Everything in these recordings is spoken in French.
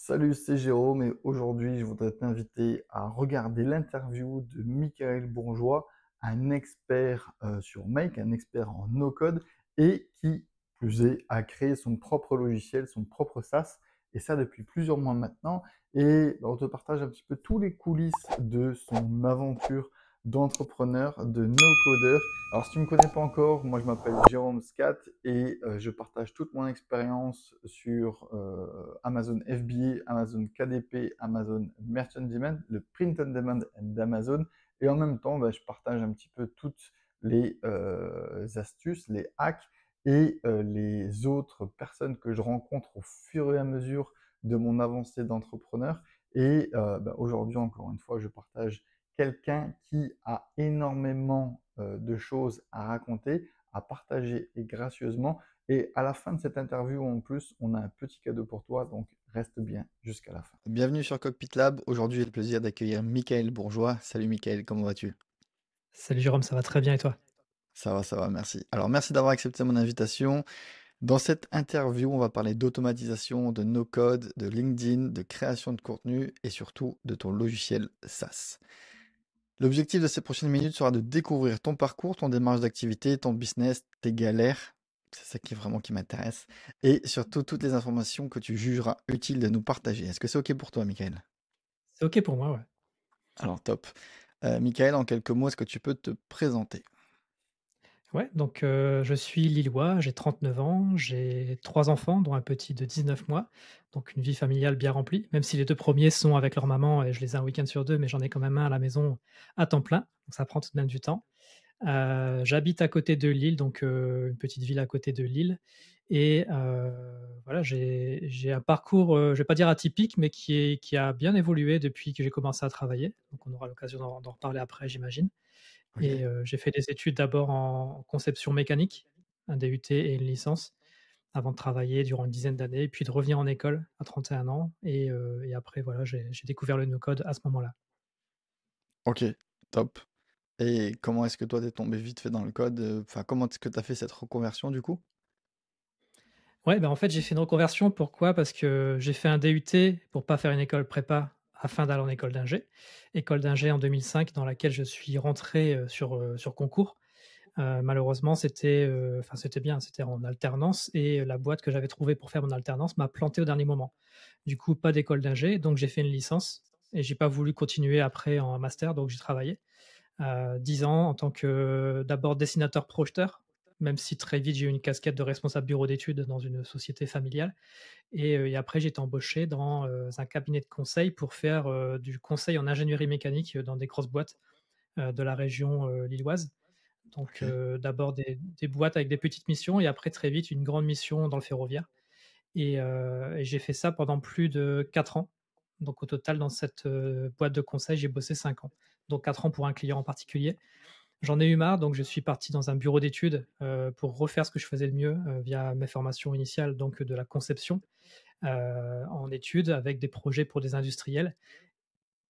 Salut, c'est Jérôme et aujourd'hui je voudrais t'inviter à regarder l'interview de Michael Bourgeois, un expert sur Make, un expert en no-code et qui, plus est, a créé son propre logiciel, son propre SaaS et ça depuis plusieurs mois maintenant. Et on te partage un petit peu tous les coulisses de son aventure d'entrepreneur, de no-codeur. Alors, si tu ne me connais pas encore, moi je m'appelle Jérôme Scat et je partage toute mon expérience sur Amazon FBA, Amazon KDP, Amazon Merchant Demand, le Print on Demand d'Amazon. Et en même temps, je partage un petit peu toutes les astuces, les hacks et les autres personnes que je rencontre au fur et à mesure de mon avancée d'entrepreneur. Et aujourd'hui, encore une fois, je partage quelqu'un qui a énormément de choses à raconter, à partager et gracieusement. Et à la fin de cette interview, en plus, on a un petit cadeau pour toi, donc reste bien jusqu'à la fin. Bienvenue sur Cockpit Lab. Aujourd'hui, j'ai le plaisir d'accueillir Michael Bourgeois. Salut Michael, comment vas-tu? Salut Jérôme, ça va très bien et toi? Ça va, merci. Alors, merci d'avoir accepté mon invitation. Dans cette interview, on va parler d'automatisation, de no-code, de LinkedIn, de création de contenu et surtout de ton logiciel SaaS. L'objectif de ces prochaines minutes sera de découvrir ton parcours, ton démarche d'activité, ton business, tes galères. C'est ça qui m'intéresse. Et surtout, toutes les informations que tu jugeras utiles de nous partager. Est-ce que c'est OK pour toi, Michael? C'est OK pour moi, ouais. Alors, top. Michael, en quelques mots, est-ce que tu peux te présenter? Ouais, donc je suis lillois, j'ai 39 ans, j'ai 3 enfants, dont un petit de 19 mois, donc une vie familiale bien remplie, même si les 2 premiers sont avec leur maman et je les ai un week-end sur 2, mais j'en ai quand même un à la maison à temps plein, donc ça prend tout de même du temps. J'habite à côté de Lille, donc une petite ville à côté de Lille et voilà, j'ai un parcours, je vais pas dire atypique, mais qui a bien évolué depuis que j'ai commencé à travailler, donc on aura l'occasion d'en reparler après, j'imagine. OK. Et j'ai fait des études d'abord en conception mécanique, un DUT et une licence, avant de travailler durant une dizaine d'années, puis de revenir en école à 31 ans et après voilà, j'ai découvert le no-code à ce moment-là. OK, top. Et comment est-ce que toi, t'es tombé vite fait dans le code? Enfin, comment est-ce que tu as fait cette reconversion du coup? Ouais, bah, en fait, j'ai fait une reconversion. Pourquoi? Parce que j'ai fait un DUT pour pas faire une école prépa afin d'aller en école d'ingé. École d'ingé en 2005 dans laquelle je suis rentré, sur concours. Malheureusement, c'était bien, c'était en alternance et la boîte que j'avais trouvée pour faire mon alternance m'a planté au dernier moment. Du coup, pas d'école d'ingé, donc j'ai fait une licence et j'ai pas voulu continuer après en master, donc j'ai travaillé, 10 ans en tant que d'abord dessinateur projeteur, même si très vite j'ai eu une casquette de responsable bureau d'études dans une société familiale et après j'ai été embauché dans, un cabinet de conseil pour faire, du conseil en ingénierie mécanique, dans des grosses boîtes, de la région, lilloise. Donc, OK, d'abord des boîtes avec des petites missions et après très vite une grande mission dans le ferroviaire et j'ai fait ça pendant plus de 4 ans. Donc au total dans cette, boîte de conseil, j'ai bossé 5 ans. Donc 4 ans pour un client en particulier. J'en ai eu marre, donc je suis parti dans un bureau d'études, pour refaire ce que je faisais de mieux, via mes formations initiales, donc de la conception, en études avec des projets pour des industriels.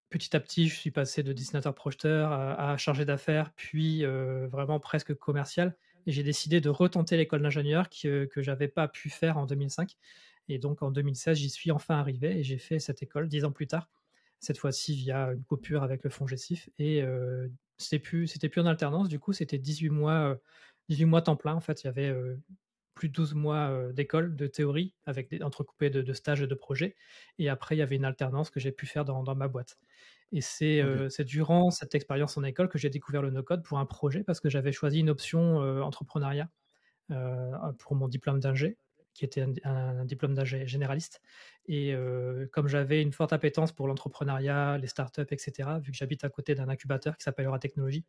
Petit à petit, je suis passé de dessinateur projeteur à chargé d'affaires, puis, vraiment presque commercial et j'ai décidé de retenter l'école d'ingénieur que j'avais pas pu faire en 2005 et donc en 2016, j'y suis enfin arrivé et j'ai fait cette école 10 ans plus tard. Cette fois-ci via une coupure avec le FONGECIF et c'était plus en alternance, du coup, c'était 18 mois temps plein, en fait. Il y avait, plus de 12 mois, d'école, de théorie avec des entrecoupés de stages et de projets et après il y avait une alternance que j'ai pu faire dans ma boîte et OK, c'est durant cette expérience en école que j'ai découvert le no-code pour un projet parce que j'avais choisi une option, entrepreneuriat, pour mon diplôme d'ingé, qui était un diplôme d'ingé généraliste et comme j'avais une forte appétence pour l'entrepreneuriat, les startups et cetera, vu que j'habite à côté d'un incubateur qui s'appelle Euratechnologies,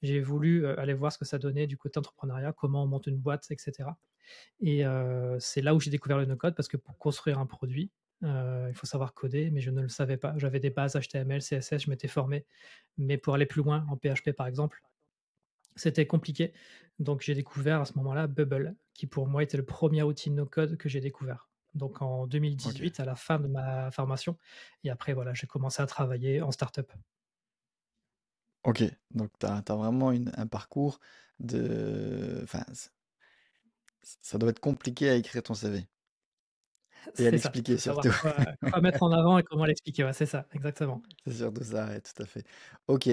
j'ai voulu, aller voir ce que ça donnait du côté entrepreneuriat, comment on monte une boîte et cetera et c'est là où j'ai découvert le no-code parce que pour construire un produit, il faut savoir coder, mais je ne le savais pas. J'avais des bases HTML, CSS, je m'étais formé, mais pour aller plus loin en PHP, par exemple, c'était compliqué. Donc j'ai découvert à ce moment-là Bubble, qui pour moi était le premier outil no-code que j'ai découvert. Donc en OK, 2018, à la fin de ma formation et après voilà, j'ai commencé à travailler en start-up. OK. Donc tu as vraiment un parcours de enfin, ça doit être compliqué à écrire ton CV. Et à C'est ça. Il l'expliquer faut savoir surtout. quoi mettre en avant et comment l'expliquer. Ouais, c'est ça, exactement. C'est surtout ça, ouais, tout à fait. Ok,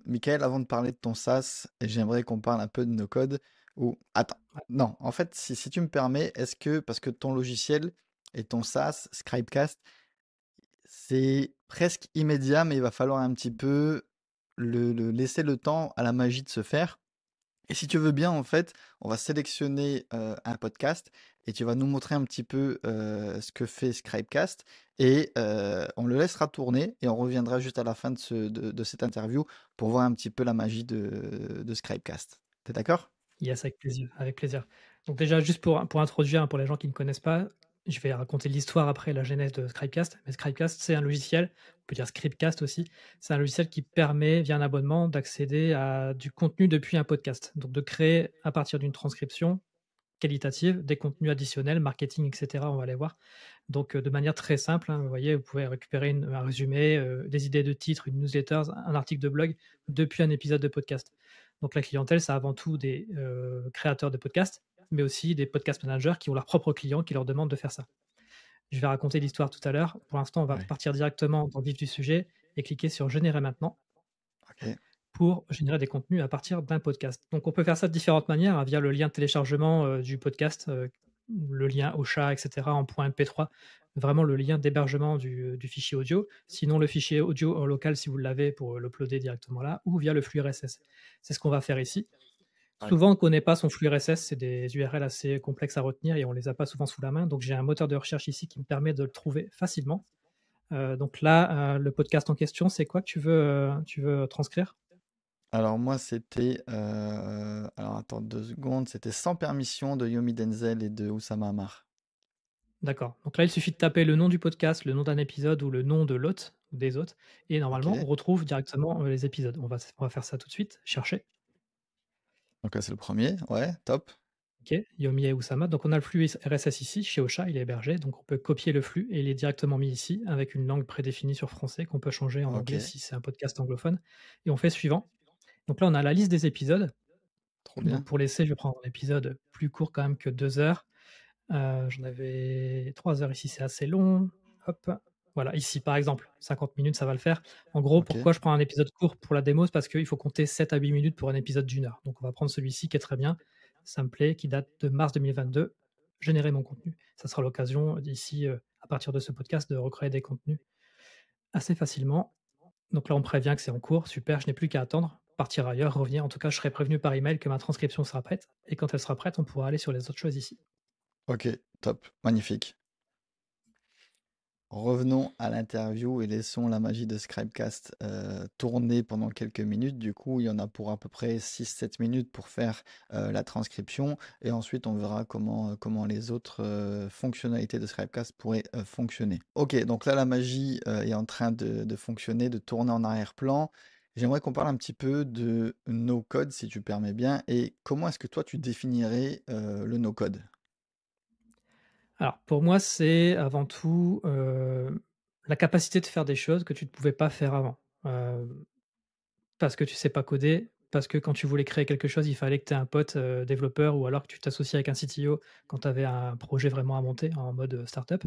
Michael, avant de parler de ton SaaS, j'aimerais qu'on parle un peu de nos codes. Ou attends, non, en fait, si tu me permets, est-ce que parce que ton logiciel et ton SaaS, Scribecast, c'est presque immédiat, mais il va falloir un petit peu laisser le temps à la magie de se faire. Et si tu veux bien, en fait, on va sélectionner un podcast et tu vas nous montrer un petit peu ce que fait Scribecast et on le laissera tourner et on reviendra juste à la fin de cette interview pour voir un petit peu la magie de Scribecast. T'es d'accord? Yes, avec plaisir, avec plaisir. Donc déjà, juste pour introduire, hein, pour les gens qui ne connaissent pas, je vais raconter l'histoire après la genèse de Scribecast. Mais Scribecast, c'est un logiciel, on peut dire Scriptcast aussi, c'est un logiciel qui permet, via un abonnement, d'accéder à du contenu depuis un podcast. Donc de créer, à partir d'une transcription qualitative, des contenus additionnels, marketing, etc., on va les voir. Donc de manière très simple, hein, vous voyez, vous pouvez récupérer un résumé, des idées de titres, une newsletter, un article de blog depuis un épisode de podcast. Donc la clientèle, c'est avant tout des créateurs de podcasts, mais aussi des podcast managers qui ont leurs propres clients qui leur demandent de faire ça. Je vais raconter l'histoire tout à l'heure. Pour l'instant, on va Oui. partir directement dans le vif du sujet et cliquer sur Générer maintenant Ok. pour générer des contenus à partir d'un podcast. Donc on peut faire ça de différentes manières, hein, via le lien de téléchargement du podcast, le lien Ocha, etc. en .mp3, vraiment le lien d'hébergement du fichier audio. Sinon le fichier audio en local si vous l'avez pour l'uploader directement là, ou via le flux RSS. C'est ce qu'on va faire ici. Ouais. Souvent on ne connaît pas son flux RSS, c'est des URL assez complexes à retenir et on ne les a pas souvent sous la main. Donc j'ai un moteur de recherche ici qui me permet de le trouver facilement. Donc là, le podcast en question, c'est quoi que tu veux transcrire? Alors moi, c'était... alors attends 2 secondes, c'était Sans permission de Yomi Denzel et de Oussama Ammar. D'accord. Donc là, il suffit de taper le nom du podcast, le nom d'un épisode ou le nom de l'hôte ou des hôtes et Ok. normalement, on retrouve directement, les épisodes. On va faire ça tout de suite, chercher. Donc là, c'est le premier. Ouais, top. OK, Yomi et Oussama. Donc on a le flux RSS ici, chez Ocha, il est hébergé. Donc on peut copier le flux et il est directement mis ici avec une langue prédéfinie sur français qu'on peut changer en Ok, anglais si c'est un podcast anglophone et on fait suivant. Donc là, on a la liste des épisodes. trop Donc bien. pour l'essai, je vais prendre un épisode plus court quand même que 2 heures. J'en avais 3 heures ici, c'est assez long. Hop, voilà, ici par exemple, 50 minutes, ça va le faire. En gros, Ok, pourquoi je prends un épisode court pour la démo? C'est parce qu'il faut compter 7 à 8 minutes pour un épisode d'1 heure. Donc on va prendre celui-ci qui est très bien, ça me plaît, qui date de mars 2022, générer mon contenu. Ça sera l'occasion d'ici, à partir de ce podcast, de recréer des contenus assez facilement. Donc là, on me prévient que c'est en cours, super, je n'ai plus qu'à attendre, partir ailleurs, revenir. En tout cas, je serai prévenu par email que ma transcription sera prête et quand elle sera prête, on pourra aller sur les autres choses ici. ok, top, magnifique. Revenons à l'interview et laissons la magie de Scribecast tourner pendant quelques minutes. Du coup, il y en a pour à peu près 6-7 minutes pour faire la transcription. Et ensuite, on verra comment les autres fonctionnalités de Scribecast pourraient fonctionner. Ok, donc là, la magie est en train de fonctionner, de tourner en arrière-plan. J'aimerais qu'on parle un petit peu de no-code, si tu permets bien. Et comment est-ce que toi, tu définirais le no-code? Alors, pour moi, c'est avant tout, la capacité de faire des choses que tu ne pouvais pas faire avant. Parce que tu sais pas coder, parce que quand tu voulais créer quelque chose, il fallait que tu aies un pote, développeur ou alors que tu t'associes avec un CTO quand tu avais un projet vraiment à monter en mode, start-up.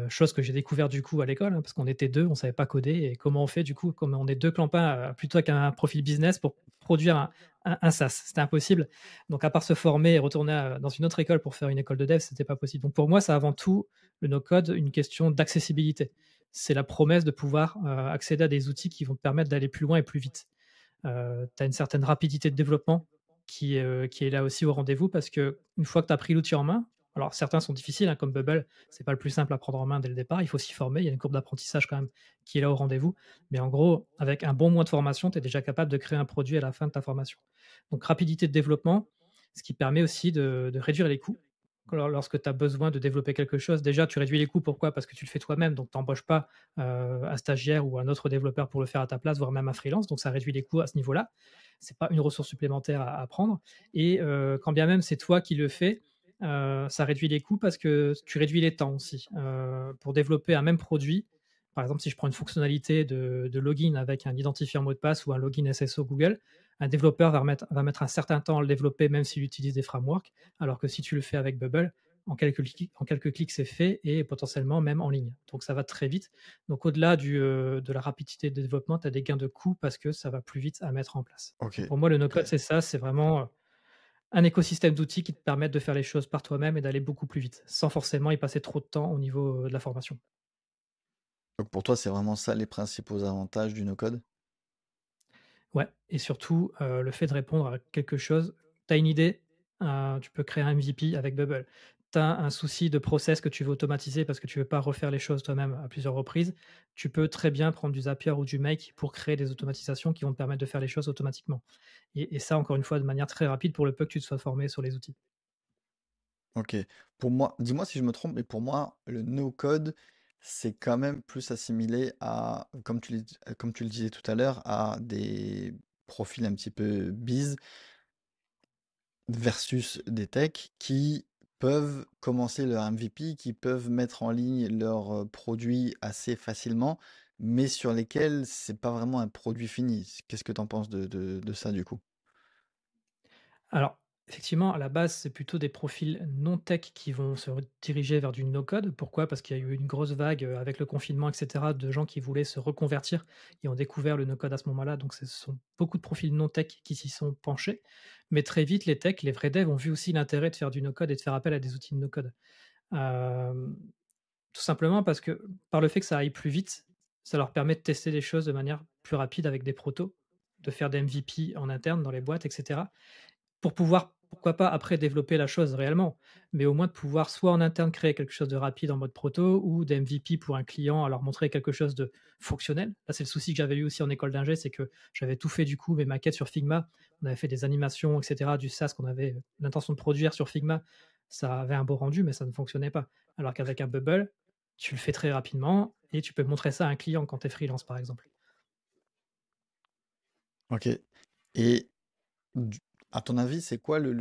Chose que j'ai découvert du coup à l'école, hein, parce qu'on était 2, on savait pas coder et comment on fait du coup, comme on est 2 clampins, plutôt qu'un profil business pour produire un SaaS? C'était impossible. Donc à part se former et retourner dans une autre école pour faire une école de dev, c'était pas possible. Donc pour moi, c'est avant tout le no-code, une question d'accessibilité. C'est la promesse de pouvoir, accéder à des outils qui vont te permettre d'aller plus loin et plus vite. Tu as une certaine rapidité de développement qui est là aussi au rendez-vous parce qu'une fois que tu as pris l'outil en main, alors certains sont difficiles, hein, comme Bubble, c'est pas le plus simple à prendre en main dès le départ, il faut s'y former, il y a une courbe d'apprentissage quand même qui est là au rendez-vous. Mais en gros, avec un bon mois de formation, tu es déjà capable de créer un produit à la fin de ta formation. Donc rapidité de développement, ce qui permet aussi de réduire les coûts. Lorsque tu as besoin de développer quelque chose, déjà tu réduis les coûts, pourquoi? Parce que tu le fais toi-même, donc tu embauches pas un stagiaire ou un autre développeur pour le faire à ta place, voire même un freelance, donc ça réduit les coûts à ce niveau-là. C'est pas une ressource supplémentaire à prendre et quand bien même c'est toi qui le fais, ça réduit les coûts parce que tu réduis les temps aussi. Pour développer un même produit, par exemple, si je prends une fonctionnalité de login avec un identifiant mot de passe ou un login SSO Google, un développeur va mettre un certain temps à le développer même s'il utilise des frameworks, alors que si tu le fais avec Bubble, en quelques clics, c'est fait et potentiellement même en ligne. Donc ça va très vite. Donc au-delà de la rapidité de développement, tu as des gains de coût parce que ça va plus vite à mettre en place. Ok, Donc pour moi, le no-code, ok. c'est ça, c'est vraiment un écosystème d'outils qui te permettent de faire les choses par toi-même et d'aller beaucoup plus vite, sans forcément y passer trop de temps au niveau de la formation. Donc pour toi, c'est vraiment ça les principaux avantages du no-code? Ouais, et surtout, le fait de répondre à quelque chose, tu as une idée, tu peux créer un MVP avec Bubble. Tu as un souci de process que tu veux automatiser parce que tu veux pas refaire les choses toi-même à plusieurs reprises, tu peux très bien prendre du Zapier ou du Make pour créer des automatisations qui vont te permettre de faire les choses automatiquement et ça encore une fois de manière très rapide pour le peu que tu te sois formé sur les outils. Ok. Pour moi, dis-moi si je me trompe, mais pour moi, le no-code, c'est quand même plus assimilé à, comme tu le disais tout à l'heure, à des profils un petit peu biz versus des techs qui peuvent commencer leur MVP, qui peuvent mettre en ligne leurs produits assez facilement, mais sur lesquels c'est pas vraiment un produit fini. Qu'est-ce que tu en penses de ça du coup? Alors, effectivement, à la base, c'est plutôt des profils non tech qui vont se diriger vers du no-code. Pourquoi? Parce qu'il y a eu une grosse vague avec le confinement, et cetera, de gens qui voulaient se reconvertir et ont découvert le no-code à ce moment-là. Donc, ce sont beaucoup de profils non tech qui s'y sont penchés. Mais très vite, les techs, les vrais devs ont vu aussi l'intérêt de faire du no-code et de faire appel à des outils de no-code. Euh, Tout simplement parce que par le fait que ça aille plus vite, ça leur permet de tester des choses de manière plus rapide avec des protos, de faire des MVP en interne dans les boîtes, etc. Pour pouvoir, pourquoi pas, après développer la chose réellement, mais au moins de pouvoir soit en interne créer quelque chose de rapide en mode proto ou des MVP pour un client à leur montrer quelque chose de fonctionnel. Là, c'est le souci que j'avais eu aussi en école d'ingé, c'est que j'avais tout fait du coup, mes maquettes sur Figma, on avait fait des animations, et cetera, du SaaS qu'on avait l'intention de produire sur Figma. Ça avait un beau rendu, mais ça ne fonctionnait pas. Alors qu'avec un Bubble, tu le fais très rapidement et tu peux montrer ça à un client quand tu es freelance, par exemple. Ok. Et du- à ton avis, c'est quoi le-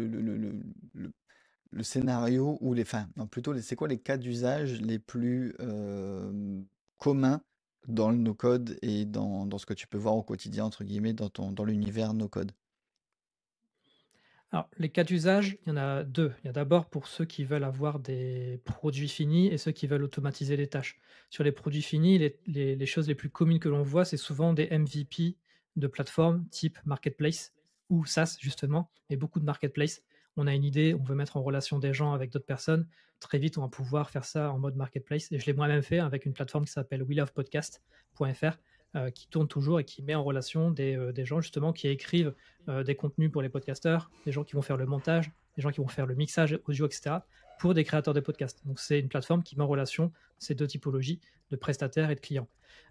le scénario ou enfin, non, plutôt, c'est quoi les cas d'usage les plus communs dans le no-code et dans ce que tu peux voir au quotidien, entre guillemets, dans l'univers no-code? Alors, les cas d'usage, il y en a 2. Il y a d'abord pour ceux qui veulent avoir des produits finis et ceux qui veulent automatiser les tâches. Sur les produits finis, les choses les plus communes que l'on voit, c'est souvent des MVP de plateformes type marketplace ou SaaS justement, et beaucoup de marketplace. On a une idée, on veut mettre en relation des gens avec d'autres personnes. Très vite, on va pouvoir faire ça en mode marketplace. Et je l'ai moi-même fait avec une plateforme qui s'appelle welovepodcast.fr, qui tourne toujours et qui met en relation des gens justement qui écrivent des contenus pour les podcasteurs, des gens qui vont faire le montage, des gens qui vont faire le mixage audio, etc., pour des créateurs de podcasts. Donc, c'est une plateforme qui met en relation ces deux typologies de prestataires et de clients.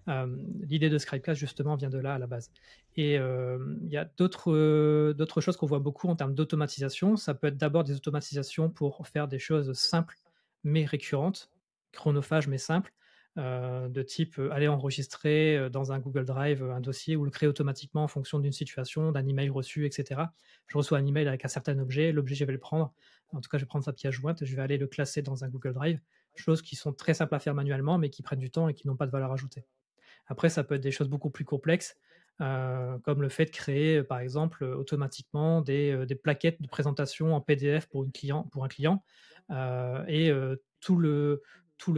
L'idée de Scribecast, justement, vient de là à la base. Et il y a d'autres choses qu'on voit beaucoup en termes d'automatisation. Ça peut être d'abord des automatisations pour faire des choses simples mais récurrentes, chronophages mais simples, de type aller enregistrer dans un Google Drive un dossier ou le créer automatiquement en fonction d'une situation, d'un email reçu, etc. Je reçois un email avec un certain objet, l'objet, je vais le prendre. En tout cas, je vais prendre sa pièce jointe, je vais aller le classer dans un Google Drive. Choses qui sont très simples à faire manuellement, mais qui prennent du temps et qui n'ont pas de valeur ajoutée. Après, ça peut être des choses beaucoup plus complexes, comme le fait de créer, par exemple, automatiquement des plaquettes de présentation en PDF pour un client, et tout le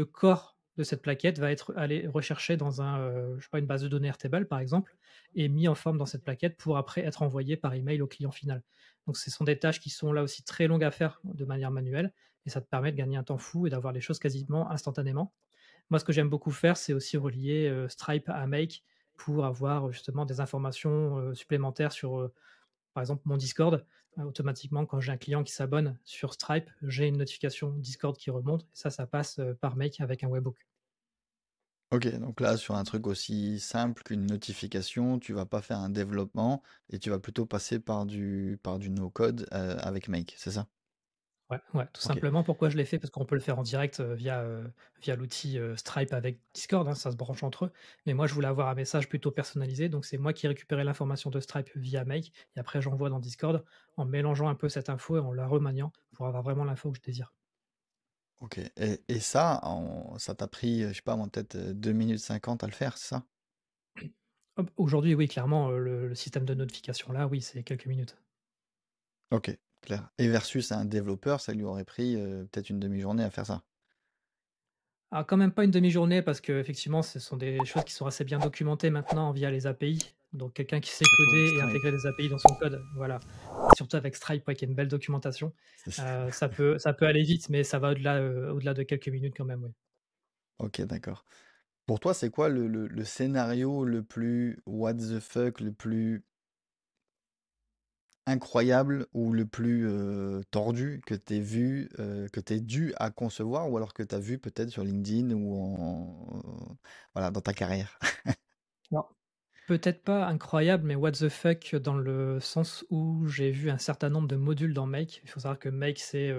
corps de cette plaquette va être allé recherché dans je sais pas, une base de données Airtable, par exemple, et mis en forme dans cette plaquette pour après être envoyé par email au client final. Donc ce sont des tâches qui sont là aussi très longues à faire de manière manuelle et ça te permet de gagner un temps fou et d'avoir les choses quasiment instantanément. Moi, ce que j'aime beaucoup faire, c'est aussi relier, Stripe à Make pour avoir, justement des informations, supplémentaires sur, par exemple, mon Discord. Automatiquement, quand j'ai un client qui s'abonne sur Stripe, j'ai une notification Discord qui remonte et ça passe, par Make avec un webhook. Ok, donc là, sur un truc aussi simple qu'une notification, tu vas pas faire un développement et tu vas plutôt passer par du no-code avec Make, c'est ça? Ouais, ouais, tout Ok. simplement. Pourquoi je l'ai fait? Parce qu'on peut le faire en direct, via l'outil, Stripe avec Discord, hein, ça se branche entre eux. Mais moi, je voulais avoir un message plutôt personnalisé, donc c'est moi qui récupérais l'information de Stripe via Make et après j'envoie dans Discord en mélangeant un peu cette info et en la remaniant pour avoir vraiment l'info que je désire. Ok. Et ça, ça t'a pris, je sais pas, moi, peut-être 2 minutes 50 à le faire, c'est ça? Hop, aujourd'hui, oui, clairement, le système de notification là, oui, c'est quelques minutes. Ok. clair. Et versus un développeur, ça lui aurait pris peut-être une demi-journée à faire ça. Alors quand même pas une demi-journée parce qu'effectivement, ce sont des choses qui sont assez bien documentées maintenant via les API. Donc quelqu'un qui sait Surtout avec coder et Stripe. intégrer des API dans son code, voilà. Et surtout avec Stripe, ouais, qui a une belle documentation, C'est- ça peut aller vite, mais ça va au-delà de quelques minutes quand même, oui. Ok, d'accord. Pour toi, c'est quoi le scénario le plus what the fuck, le plus incroyable ou le plus tordu que tu vu, que tu dû à concevoir ou alors que tu as vu peut-être sur LinkedIn ou voilà, dans ta carrière? Alors, peut-être pas incroyable, mais what the fuck dans le sens où j'ai vu un certain nombre de modules dans Make. Il faut savoir que Make, c'est,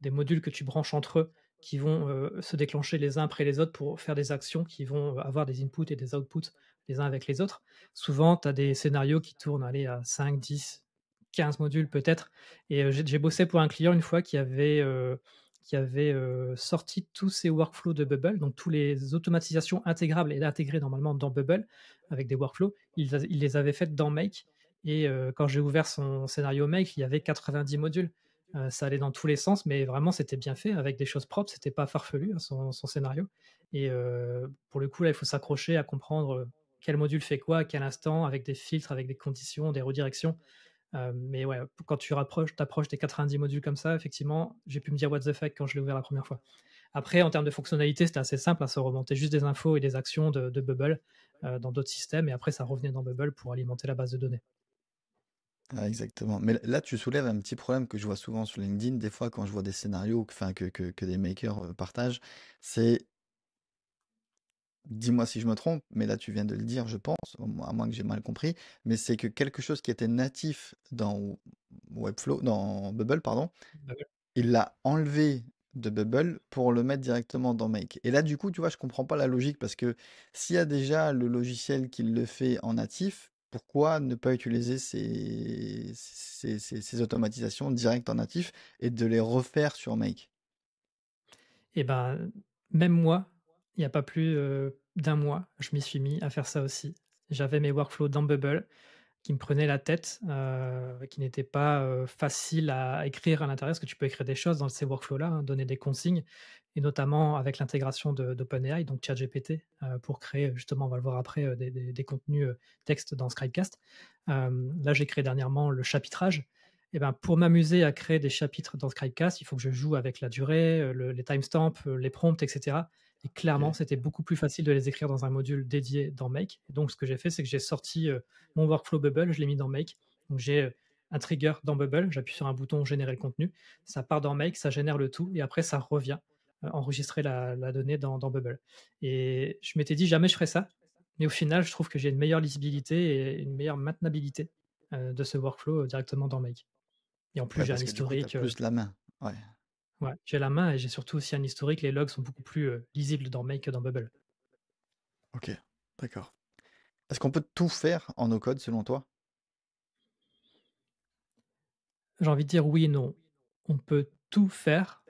des modules que tu branches entre eux, qui vont, se déclencher les uns après les autres pour faire des actions qui vont, avoir des inputs et des outputs les uns avec les autres. Souvent, tu as des scénarios qui tournent, allez, à 5, 10, 15 modules peut-être et j'ai bossé pour un client une fois qui avait sorti tous ses workflows de Bubble, donc tous les automatisations intégrables et intégrées normalement dans Bubble avec des workflows, il les avait faites dans Make et quand j'ai ouvert son scénario Make, il y avait 90 modules. Ça allait dans tous les sens, mais vraiment c'était bien fait avec des choses propres, c'était pas farfelu, hein, son scénario et pour le coup, là, il faut s'accrocher à comprendre, quel module fait quoi, à quel instant, avec des filtres, avec des conditions, des redirections. Mais ouais, quand tu approches des 90 modules comme ça, effectivement, j'ai pu me dire: «What the fuck» quand je l'ai ouvert la première fois. Après, en termes de fonctionnalité, c'était assez simple, hein, ça remontait juste des infos et des actions de Bubble, dans d'autres systèmes et après ça revenait dans Bubble pour alimenter la base de données. Ah, exactement. Mais là, tu soulèves un petit problème que je vois souvent sur LinkedIn, des fois quand je vois des scénarios enfin, que des makers partagent, c'est, dis-moi si je me trompe, mais là tu viens de le dire, je pense, à moins que j'ai mal compris, mais c'est que quelque chose qui était natif dans Webflow, dans Bubble, pardon, Bubble. il l'a enlevé de Bubble pour le mettre directement dans Make. Et là, du coup, tu vois, je comprends pas la logique parce que s'il y a déjà le logiciel qui le fait en natif, pourquoi ne pas utiliser ces automatisations directes en natif et de les refaire sur Make? Et ben, même moi, il y a pas plus, d'1 mois, je m'y suis mis à faire ça aussi. J'avais mes workflows dans Bubble qui me prenaient la tête, qui n'étaient pas, faciles à écrire à l'intérieur, parce que tu peux écrire des choses dans ces workflows-là, hein, donner des consignes et notamment avec l'intégration d'OpenAI, donc ChatGPT, pour créer justement, on va le voir après, des contenus, texte dans Scribecast. Là, j'ai créé dernièrement le chapitrage et ben, pour m'amuser à créer des chapitres dans Scribecast, il faut que je joue avec la durée, les timestamps, les prompts et cetera et clairement, Ok. c'était beaucoup plus facile de les écrire dans un module dédié dans Make et donc ce que j'ai fait, c'est que j'ai sorti, mon workflow Bubble, je l'ai mis dans Make. Donc j'ai un trigger dans Bubble, j'appuie sur un bouton générer le contenu, ça part dans Make, ça génère le tout et après ça revient enregistrer la donnée dans Bubble. Et je m'étais dit jamais je ferais ça, mais au final, je trouve que j'ai une meilleure lisibilité et une meilleure maintenabilité de ce workflow directement dans Make. Et en plus, Ouais, j'ai un parce que du coup, tu as historique, plus la main. Ouais, ouais, j'ai la main et j'ai surtout aussi un historique. Les logs sont beaucoup plus lisibles dans Make que dans Bubble. ok, d'accord. Est-ce qu'on peut tout faire en no code selon toi? J'ai envie de dire oui et non. On peut tout faire.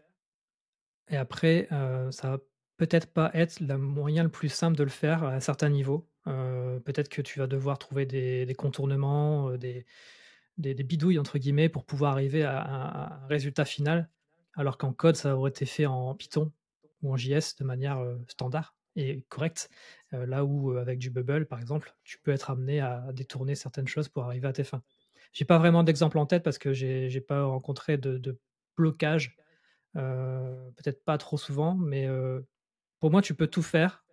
Et après, ça va peut-être pas être le moyen le plus simple de le faire à un certain niveau. Peut-être que tu vas devoir trouver des contournements, des «bidouilles» entre guillemets pour pouvoir arriver à un résultat final. Alors qu'en code, ça aurait été fait en Python ou en JS de manière, standard et correcte. Là où, avec du Bubble, par exemple, tu peux être amené à détourner certaines choses pour arriver à tes fins. J'ai pas vraiment d'exemple en tête parce que j'ai pas rencontré de blocage. Peut-être pas trop souvent, mais pour moi, tu peux tout faire,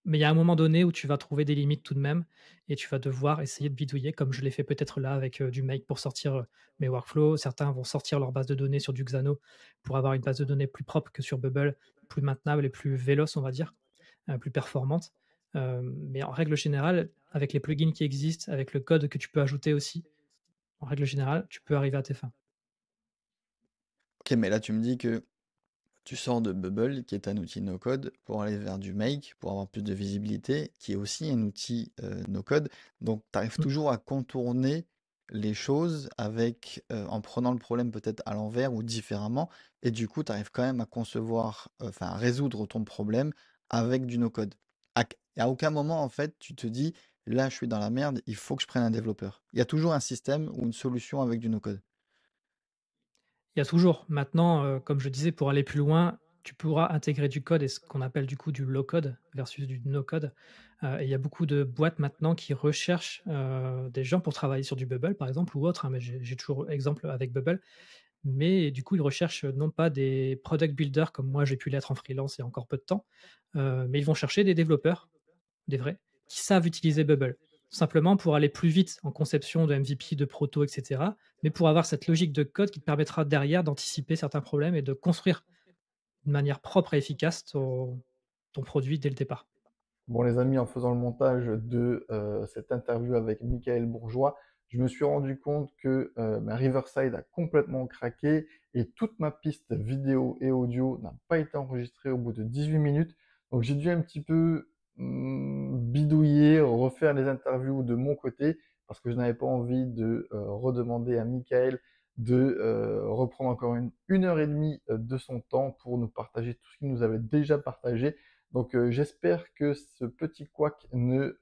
mais il y a un moment donné où tu vas trouver des limites tout de même et tu vas devoir essayer de bidouiller comme je l'ai fait peut-être là avec, du Make pour sortir, mes workflows. Certains vont sortir leur base de données sur du Xano pour avoir une base de données plus propre que sur Bubble, plus maintenable et plus véloce, on va dire, plus performante. Mais en règle générale, avec les plugins qui existent, avec le code que tu peux ajouter aussi, en règle générale, tu peux arriver à tes fins. Ok, mais là, tu me dis que tu sors de Bubble, qui est un outil no-code, pour aller vers du Make, pour avoir plus de visibilité, qui est aussi un outil no-code. Donc, tu arrives Mmh. toujours à contourner les choses avec, en prenant le problème peut-être à l'envers ou différemment. Et du coup, tu arrives quand même à concevoir, enfin, à résoudre ton problème avec du no-code. À aucun moment, en fait, tu te dis, là, je suis dans la merde, il faut que je prenne un développeur. Il y a toujours un système ou une solution avec du no-code. Il y a toujours. Maintenant, comme je disais, pour aller plus loin, tu pourras intégrer du code et ce qu'on appelle du coup du low code versus du no code. Et il y a beaucoup de boîtes maintenant qui recherchent, des gens pour travailler sur du Bubble par exemple ou autre, hein, mais j'ai toujours exemple avec Bubble. Mais du coup, ils recherchent, non pas des product builders comme moi j'ai pu l'être en freelance il y a encore peu de temps, mais ils vont chercher des développeurs, des vrais, qui savent utiliser Bubble. Simplement pour aller plus vite en conception de MVP, de proto, et cetera, mais pour avoir cette logique de code qui te permettra derrière d'anticiper certains problèmes et de construire de manière propre et efficace ton produit dès le départ. Bon, les amis, en faisant le montage de cette interview avec Michael Bourgeois, je me suis rendu compte que ma Riverside a complètement craqué et toute ma piste vidéo et audio n'a pas été enregistrée au bout de 18 minutes. Donc j'ai dû un petit peu bidouiller, refaire les interviews de mon côté parce que je n'avais pas envie de redemander à Michael de reprendre encore une heure et demie de son temps pour nous partager tout ce qu'il nous avait déjà partagé. Donc j'espère que ce petit couac ne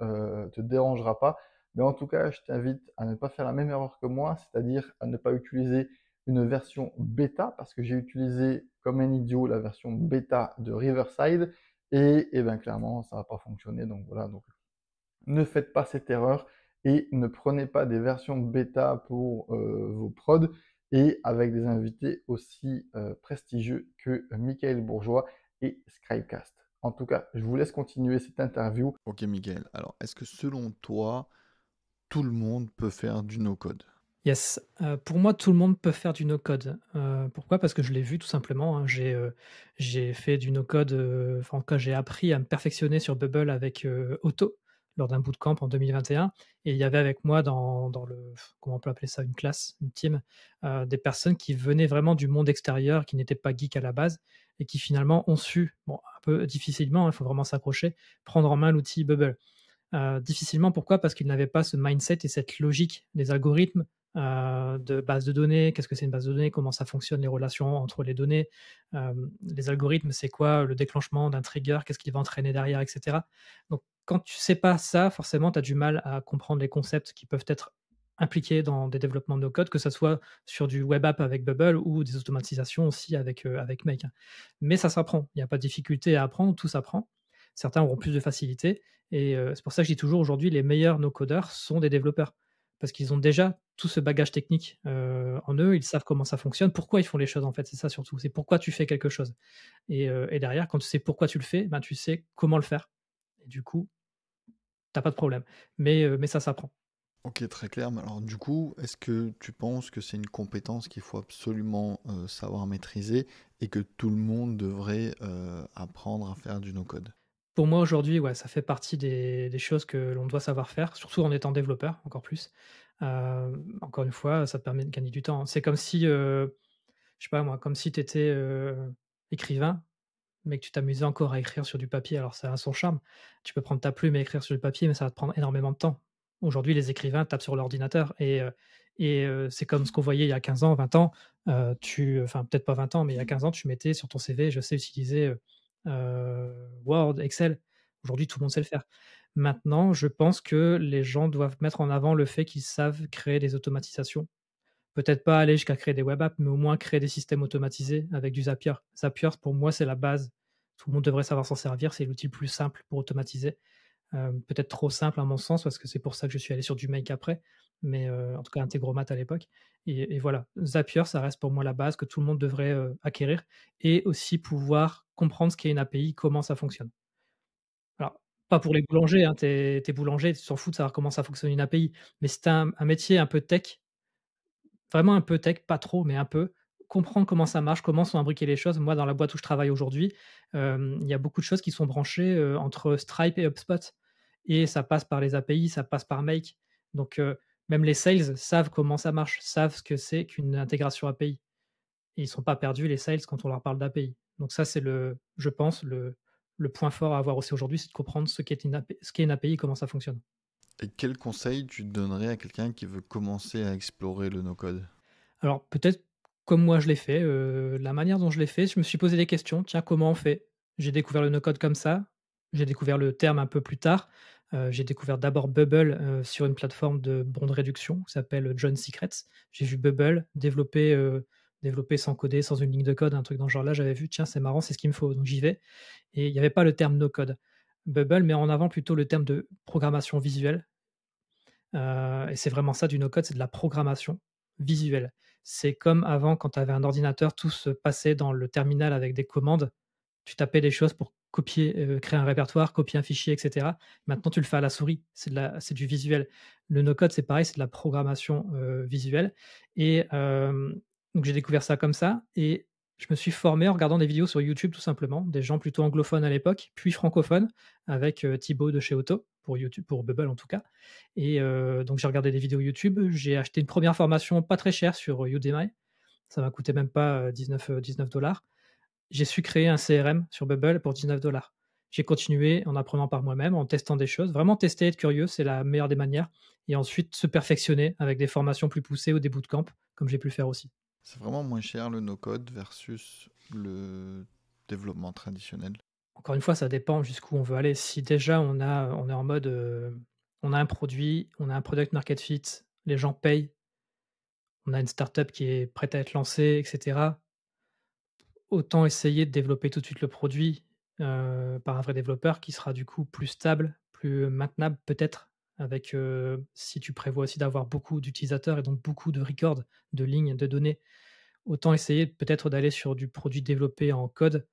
te dérangera pas. Mais en tout cas, je t'invite à ne pas faire la même erreur que moi, c'est-à-dire à ne pas utiliser une version bêta, parce que j'ai utilisé comme un idiot la version bêta de Riverside, et ben clairement, ça va pas fonctionner. Donc voilà, donc ne faites pas cette erreur et ne prenez pas des versions bêta pour vos prods et avec des invités aussi prestigieux que Michael Bourgeois et Scribecast. En tout cas, je vous laisse continuer cette interview. Ok, Miguel. Alors, est-ce que selon toi, tout le monde peut faire du no-code? Yes, pour moi, tout le monde peut faire du no-code. Pourquoi? Parce que je l'ai vu tout simplement, hein. J'ai fait du no-code, enfin, en tout cas, j'ai appris à me perfectionner sur Bubble avec, Otto, lors d'un bootcamp en 2021 et il y avait avec moi dans le comment on peut appeler ça? Une classe, une team, des personnes qui venaient vraiment du monde extérieur, qui n'étaient pas geeks à la base et qui finalement ont su, bon, un peu difficilement, hein, il faut vraiment s'accrocher, prendre en main l'outil Bubble. Difficilement, pourquoi? Parce qu'ils n'avaient pas ce mindset et cette logique des algorithmes, de base de données. Qu'est-ce que c'est une base de données? Comment ça fonctionne les relations entre les données? Les algorithmes, c'est quoi le déclenchement d'un trigger? Qu'est-ce qui va entraîner derrière et cetera? Donc quand tu sais pas ça, forcément, tu as du mal à comprendre les concepts qui peuvent être impliqués dans des développements de no code, que ça soit sur du web app avec Bubble ou des automatisations aussi avec Make, hein. Mais ça s'apprend. Il y a pas de difficulté à apprendre, tout s'apprend. Certains auront plus de facilité et c'est pour ça que je dis toujours aujourd'hui les meilleurs no-codeurs sont des développeurs. Parce qu'ils ont déjà tout ce bagage technique, en eux, ils savent comment ça fonctionne, pourquoi ils font les choses en fait, c'est ça surtout, c'est pourquoi tu fais quelque chose et derrière quand tu sais pourquoi tu le fais, ben, tu sais comment le faire et du coup, tu as pas de problème. Mais ça s'apprend. Ok, très clair. Mais alors, du coup, est-ce que tu penses que c'est une compétence qu'il faut absolument savoir maîtriser et que tout le monde devrait apprendre à faire du no-code? Pour moi aujourd'hui, ouais, ça fait partie des choses que l'on doit savoir faire, surtout en étant développeur, encore plus. Encore une fois, ça te permet de gagner du temps. C'est comme si, je sais pas moi, comme si tu étais, écrivain mais que tu t'amusais encore à écrire sur du papier, alors ça a son charme. Tu peux prendre ta plume et écrire sur du papier, mais ça va te prendre énormément de temps. Aujourd'hui, les écrivains tapent sur l'ordinateur et c'est comme ce qu'on voyait il y a 15 ans, 20 ans, enfin peut-être pas 20 ans, mais il y a 15 ans, tu mettais sur ton CV: «Je sais utiliser, Word, Excel». Aujourd'hui, tout le monde sait le faire. Maintenant, je pense que les gens doivent mettre en avant le fait qu'ils savent créer des automatisations. Peut-être pas aller jusqu'à créer des web apps, mais au moins créer des systèmes automatisés avec du Zapier. Zapier, pour moi, c'est la base. Tout le monde devrait savoir s'en servir. C'est l'outil le plus simple pour automatiser. Peut-être trop simple à mon sens, parce que c'est pour ça que je suis allé sur du Make après, mais en tout cas Integromat à l'époque et voilà. Zapier, ça reste pour moi la base que tout le monde devrait, acquérir et aussi pouvoir comprendre ce qu'est une API, comment ça fonctionne. Alors, pas pour les boulangers, hein, tu boulanger, tu t'en fous de savoir comment ça fonctionne une API, mais si tu as un métier un peu tech. Vraiment un peu tech, pas trop, mais un peu. Comprendre comment ça marche, comment sont imbriquées les choses. Moi, dans la boîte où je travaille aujourd'hui, il y a beaucoup de choses qui sont branchées, entre Stripe et HubSpot et ça passe par les API, ça passe par Make. Donc, même les sales savent comment ça marche, savent ce que c'est qu'une intégration API et ils sont pas perdus les sales quand on leur parle d'API. Donc ça, c'est je pense le point fort à avoir aussi aujourd'hui, c'est de comprendre ce qu'est une API et comment ça fonctionne. Et quel conseil tu donnerais à quelqu'un qui veut commencer à explorer le no-code? Alors peut-être comme moi je l'ai fait, la manière dont je l'ai fait, je me suis posé des questions: «Tiens, comment on fait?» J'ai découvert le no-code comme ça, j'ai découvert le terme un peu plus tard. J'ai découvert d'abord Bubble, sur une plateforme de bons de réduction qui s'appelle John Secrets. J'ai vu Bubble développer, développer sans coder, sans une ligne de code, un truc dans ce genre-là, j'avais vu, tiens, c'est marrant, c'est ce qu'il me faut. Donc j'y vais. Et il n'y avait pas le terme no code. Bubble met en avant plutôt le terme de programmation visuelle. Et c'est vraiment ça du no code, c'est de la programmation visuelle. C'est comme avant, quand tu avais un ordinateur, tout se passait dans le terminal avec des commandes. Tu tapais des choses pour copier, créer un répertoire, copier un fichier, et cetera. Maintenant, tu le fais à la souris, c'est du visuel. Le no code, c'est pareil, c'est de la programmation, visuelle. Et donc j'ai découvert ça comme ça et je me suis formé en regardant des vidéos sur YouTube tout simplement, des gens plutôt anglophones à l'époque, puis francophones avec, Thibaut de chez Otto, pour YouTube, pour Bubble en tout cas. Et donc j'ai regardé des vidéos YouTube, j'ai acheté une première formation pas très chère sur, Udemy. Ça m'a coûté même pas, 19 $. J'ai su créer un CRM sur Bubble pour 19 $. J'ai continué en apprenant par moi-même, en testant des choses. Vraiment tester, être curieux, c'est la meilleure des manières et ensuite se perfectionner avec des formations plus poussées ou des bootcamps, comme j'ai pu le faire aussi. C'est vraiment moins cher le no-code versus le développement traditionnel. Encore une fois, ça dépend jusqu'où on veut aller. Si déjà on est en mode, on a un produit, on a un product market fit, les gens payent, on a une startup qui est prête à être lancée et cetera. Autant essayer de développer tout de suite le produit, par un vrai développeur qui sera du coup plus stable, plus maintenable peut-être avec, si tu prévois aussi d'avoir beaucoup d'utilisateurs et donc beaucoup de records, de lignes de données, autant essayer peut-être d'aller sur du produit développé en code,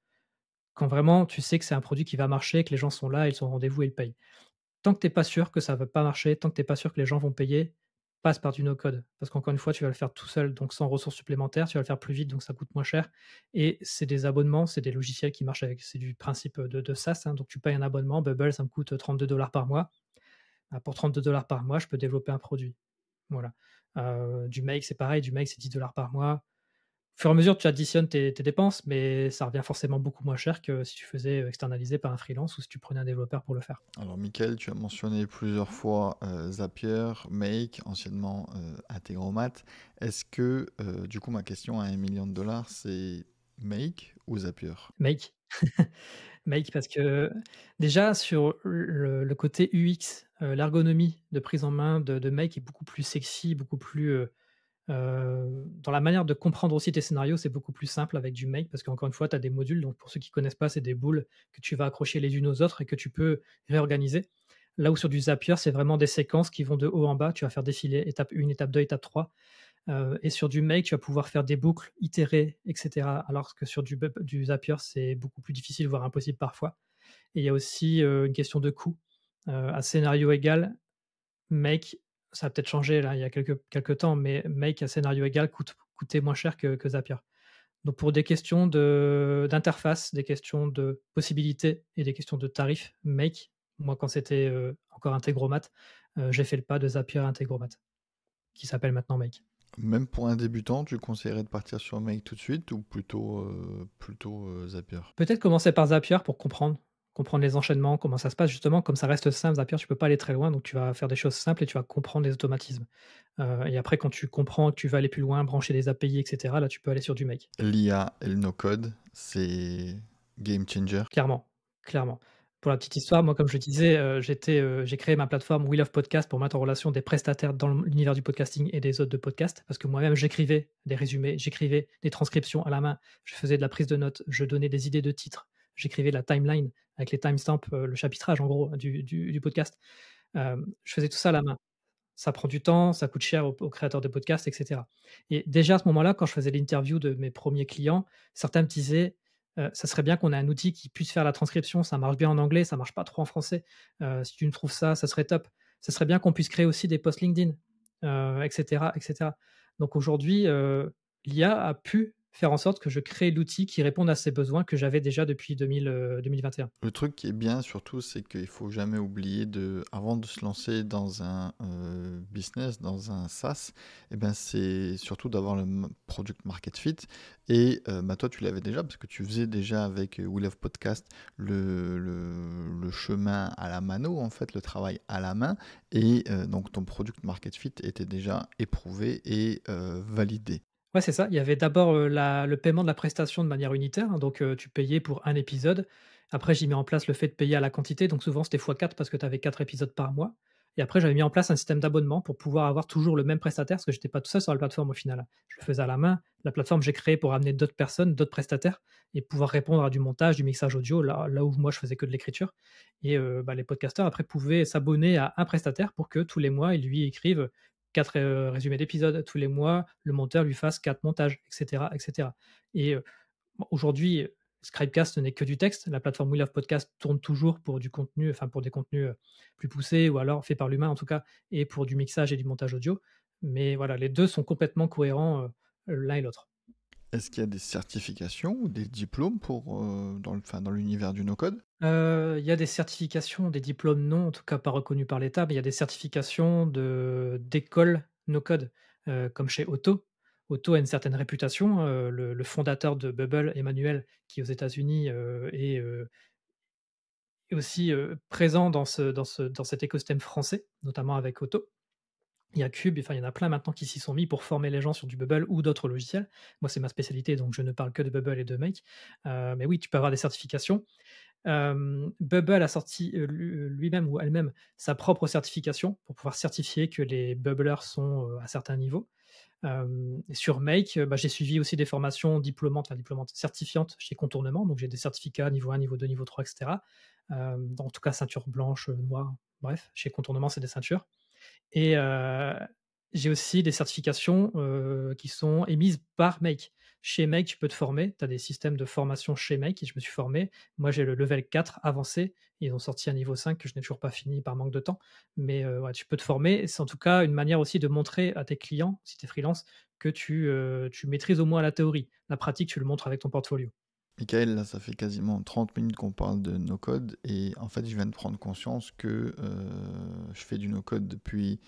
quand vraiment tu sais que c'est un produit qui va marcher, que les gens sont là, ils sont au rendez-vous et ils payent. Tant que tu es pas sûr que ça va pas marcher, tant que tu es pas sûr que les gens vont payer, passe par du no code. Parce qu'encore une fois, tu vas le faire tout seul, donc sans ressources supplémentaires, tu vas le faire plus vite, donc ça coûte moins cher. Et c'est des abonnements, c'est des logiciels qui marchent avec, c'est du principe de SaaS, hein, donc tu payes un abonnement. Bubble, ça me coûte 32 $ par mois. Bah, pour 32 $ par mois, je peux développer un produit. Voilà. Du Make, c'est pareil, du Make, c'est 10 $ par mois. Au fur et à mesure, tu additionnes tes dépenses, mais ça revient forcément beaucoup moins cher que si tu faisais externaliser par un freelance ou si tu prenais un développeur pour le faire. Alors, Mickaël, tu as mentionné plusieurs fois Zapier, Make, anciennement Integromat. Est-ce que, du coup, ma question à $1 million, c'est Make ou Zapier? Make. Make parce que déjà sur le côté UX, l'ergonomie de prise en main de Make est beaucoup plus sexy, beaucoup plus, dans la manière de comprendre aussi tes scénarios, c'est beaucoup plus simple avec du Make parce qu'encore une fois, tu as des modules, donc pour ceux qui connaissent pas, c'est des boules que tu vas accrocher les unes aux autres et que tu peux réorganiser. Là où sur du Zapier, c'est vraiment des séquences qui vont de haut en bas, tu vas faire défiler étape 1, étape 2, étape 3. Et sur du Make, tu vas pouvoir faire des boucles, itérer, et cetera. Alors que sur du Zapier, c'est beaucoup plus difficile, voire impossible parfois. Et il y a aussi, une question de coût. À scénario égal, Make, ça a peut-être changé là, il y a quelques temps, mais Make à scénario égal coûtait moins cher que Zapier. Donc pour des questions d'interface, des questions de possibilités et des questions de tarifs, Make, moi quand c'était, encore Integromat, j'ai fait le pas de Zapier à Integromat, qui s'appelle maintenant Make. Même pour un débutant, tu conseillerais de partir sur Make tout de suite ou plutôt Zapier? Peut-être commencer par Zapier pour comprendre les enchaînements, comment ça se passe justement. Comme ça reste simple, Zapier, tu peux pas aller très loin, donc tu vas faire des choses simples et tu vas comprendre les automatismes. Et après quand tu comprends que tu vas aller plus loin, brancher des API et cetera, là tu peux aller sur du Make. L'IA et le no-code, c'est game changer. Clairement. Pour la petite histoire, moi comme je le disais, j'ai créé ma plateforme We Love Podcast pour mettre en relation des prestataires dans l'univers du podcasting et des hôtes de podcast. Parce que moi-même j'écrivais des résumés, j'écrivais des transcriptions à la main, je faisais de la prise de notes, je donnais des idées de titres, j'écrivais la timeline avec les timestamps, le chapitrage en gros du podcast. Je faisais tout ça à la main. Ça prend du temps, ça coûte cher aux créateurs de podcasts et cetera. Et déjà à ce moment-là, quand je faisais l'interview de mes premiers clients, certains me disaient, «Ça serait bien qu'on ait un outil qui puisse faire la transcription, ça marche bien en anglais, ça marche pas trop en français. Si tu me trouves ça, ça serait top. Ça serait bien qu'on puisse créer aussi des posts LinkedIn», et cetera, et cetera. Donc aujourd'hui, l'IA a pu faire en sorte que je crée l'outil qui réponde à ces besoins que j'avais déjà depuis 2021. Le truc qui est bien surtout, c'est qu'il faut jamais oublier avant de se lancer dans un business, dans un SaaS, eh ben c'est surtout d'avoir le product market fit. Et bah toi, tu l'avais déjà parce que tu faisais déjà avec We Love Podcast le chemin à la mano, en fait, le travail à la main. Et donc ton product market fit était déjà éprouvé et validé. Ouais, c'est ça. Il y avait d'abord, le paiement de la prestation de manière unitaire, hein, donc tu payais pour un épisode. Après, j'ai mis en place le fait de payer à la quantité, donc souvent c'était x4 parce que tu avais 4 épisodes par mois. Et après, j'avais mis en place un système d'abonnement pour pouvoir avoir toujours le même prestataire, parce que j'étais pas tout seul sur la plateforme au final. Je le faisais à la main. La plateforme, j'ai créé pour amener d'autres personnes, d'autres prestataires et pouvoir répondre à du montage, du mixage audio, là où moi je faisais que de l'écriture. Et les podcasteurs après pouvaient s'abonner à un prestataire pour que tous les mois, ils lui écrivent 4 résumés d'épisodes. Tous les mois, le monteur lui fasse 4 montages, et cetera, et cetera. Et bon, aujourd'hui, Scribecast n'est que du texte. La plateforme We Love Podcast tourne toujours pour du contenu, enfin pour des contenus plus poussés ou alors faits par l'humain en tout cas, et pour du mixage et du montage audio. Mais voilà, les deux sont complètement cohérents l'un et l'autre. Est-ce qu'il y a des certifications ou des diplômes pour, dans l'univers du no-code? Il y a des certifications, des diplômes non, en tout cas pas reconnus par l'État, mais il y a des certifications d'écoles no-code, comme chez Otto. Otto a une certaine réputation, le fondateur de Bubble, Emmanuel, qui aux États-Unis, est aussi, présent dans cet écosystème français, notamment avec Otto. Il y a Cube, enfin il y en a plein maintenant qui s'y sont mis pour former les gens sur du Bubble ou d'autres logiciels. Moi, c'est ma spécialité, donc je ne parle que de Bubble et de Make. Mais oui, tu peux avoir des certifications. Bubble a sorti, lui-même ou elle-même sa propre certification pour pouvoir certifier que les bubblers sont, à certains niveaux. Et sur Make, j'ai suivi aussi des formations diplômantes, certifiantes chez Contournement, donc j'ai des certificats niveau 1, niveau 2, niveau 3, et cetera. En tout cas ceinture blanche, noire, bref, chez Contournement, c'est des ceintures. Et j'ai aussi des certifications, qui sont émises par Make. Chez Make, tu peux te former, tu as des systèmes de formation chez Make et je me suis formé. Moi, j'ai le level 4 avancé. Ils ont sorti un niveau 5 que je n'ai toujours pas fini par manque de temps. Mais ouais, tu peux te former et c'est en tout cas une manière aussi de montrer à tes clients, si tu es freelance, que tu maîtrises au moins la théorie. La pratique, tu le montres avec ton portfolio. Michael, là, ça fait quasiment 30 minutes qu'on parle de no-code et en fait, je viens de prendre conscience que je fais du no-code depuis